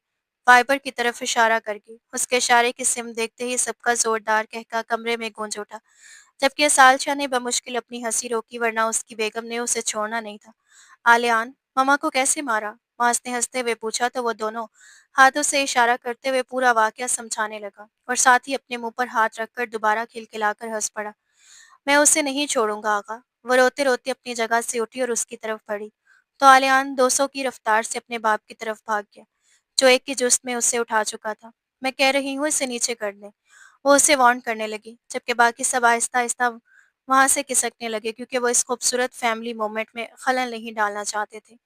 फाइबर की तरफ इशारा कर गई। उसके इशारे की सिम देखते ही सबका जोरदार कहका कमरे में गूंज उठा, जबकि सालशा ने बमुश्किल अपनी हंसी रोकी वरना उसकी बेगम ने उसे छोड़ना नहीं था। आलियान, ममा को कैसे मारा? मास ने हंसते हुए पूछा तो वो दोनों हाथों से इशारा करते हुए पूरा वाकया समझाने लगा और साथ ही अपने मुंह पर हाथ रखकर दोबारा खिलखिलाकर हंस पड़ा। मैं उसे नहीं छोड़ूंगा आगा। वो रोते रोते अपनी जगह से उठी और उसकी तरफ बढ़ी तो आलियान 200 की रफ्तार से अपने बाप की तरफ भाग गया, जो एक की जुस्त में उसे उठा चुका था। मैं कह रही हूँ इसे नीचे कर दे। वो उसे वार्न करने लगी, जबकि बाकी सब आहिस्ता-आहिस्ता वहाँ से खिसकने लगे क्योंकि वो इस खूबसूरत फैमिली मोमेंट में खलल नहीं डालना चाहते थे।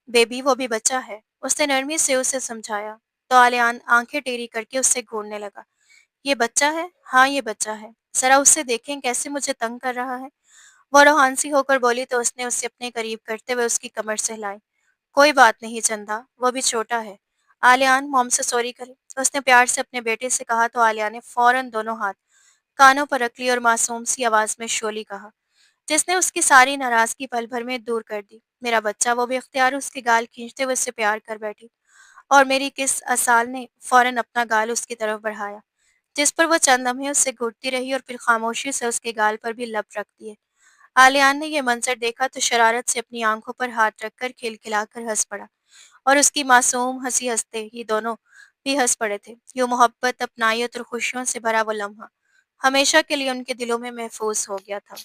बेबी, वो भी बच्चा है, उसने नरमी से उसे समझाया। तो आलियान आंखें टेढ़ी करके उससे घूरने लगा। ये बच्चा है? हाँ, ये बच्चा है। ज़रा उसे देखें कैसे मुझे तंग कर रहा है। वो रूहान सी होकर बोली तो उसने उसे अपने करीब करते हुए उसकी कमर सहलाई। कोई बात नहीं चंदा, वो भी छोटा है। आलियान, मॉम से सॉरी करे। उसने प्यार से अपने बेटे से कहा तो आलिया ने फौरन दोनों हाथ कानों पर रख ली और मासूम सी आवाज में शोली कहा, जिसने उसकी सारी नाराजगी पल भर में दूर कर दी। मेरा बच्चा। वो बेख्तियार उसके गाल खींचते हुए उससे प्यार कर बैठी और मेरी किस असाल ने फौरन अपना गाल उसकी तरफ बढ़ाया, जिस पर वो चंद लम्हे उससे घूरती रही और फिर खामोशी से उसके गाल पर भी लब रख दिए। आलियान ने यह मंजर देखा तो शरारत से अपनी आंखों पर हाथ रखकर खिलखिलाकर हंस पड़ा और उसकी मासूम हंसी हंसते ही दोनों भी हंस पड़े थे। यूं मोहब्बत, अपनायत और खुशियों से भरा वो लम्हा हमेशा के लिए उनके दिलों में महफूज हो गया था।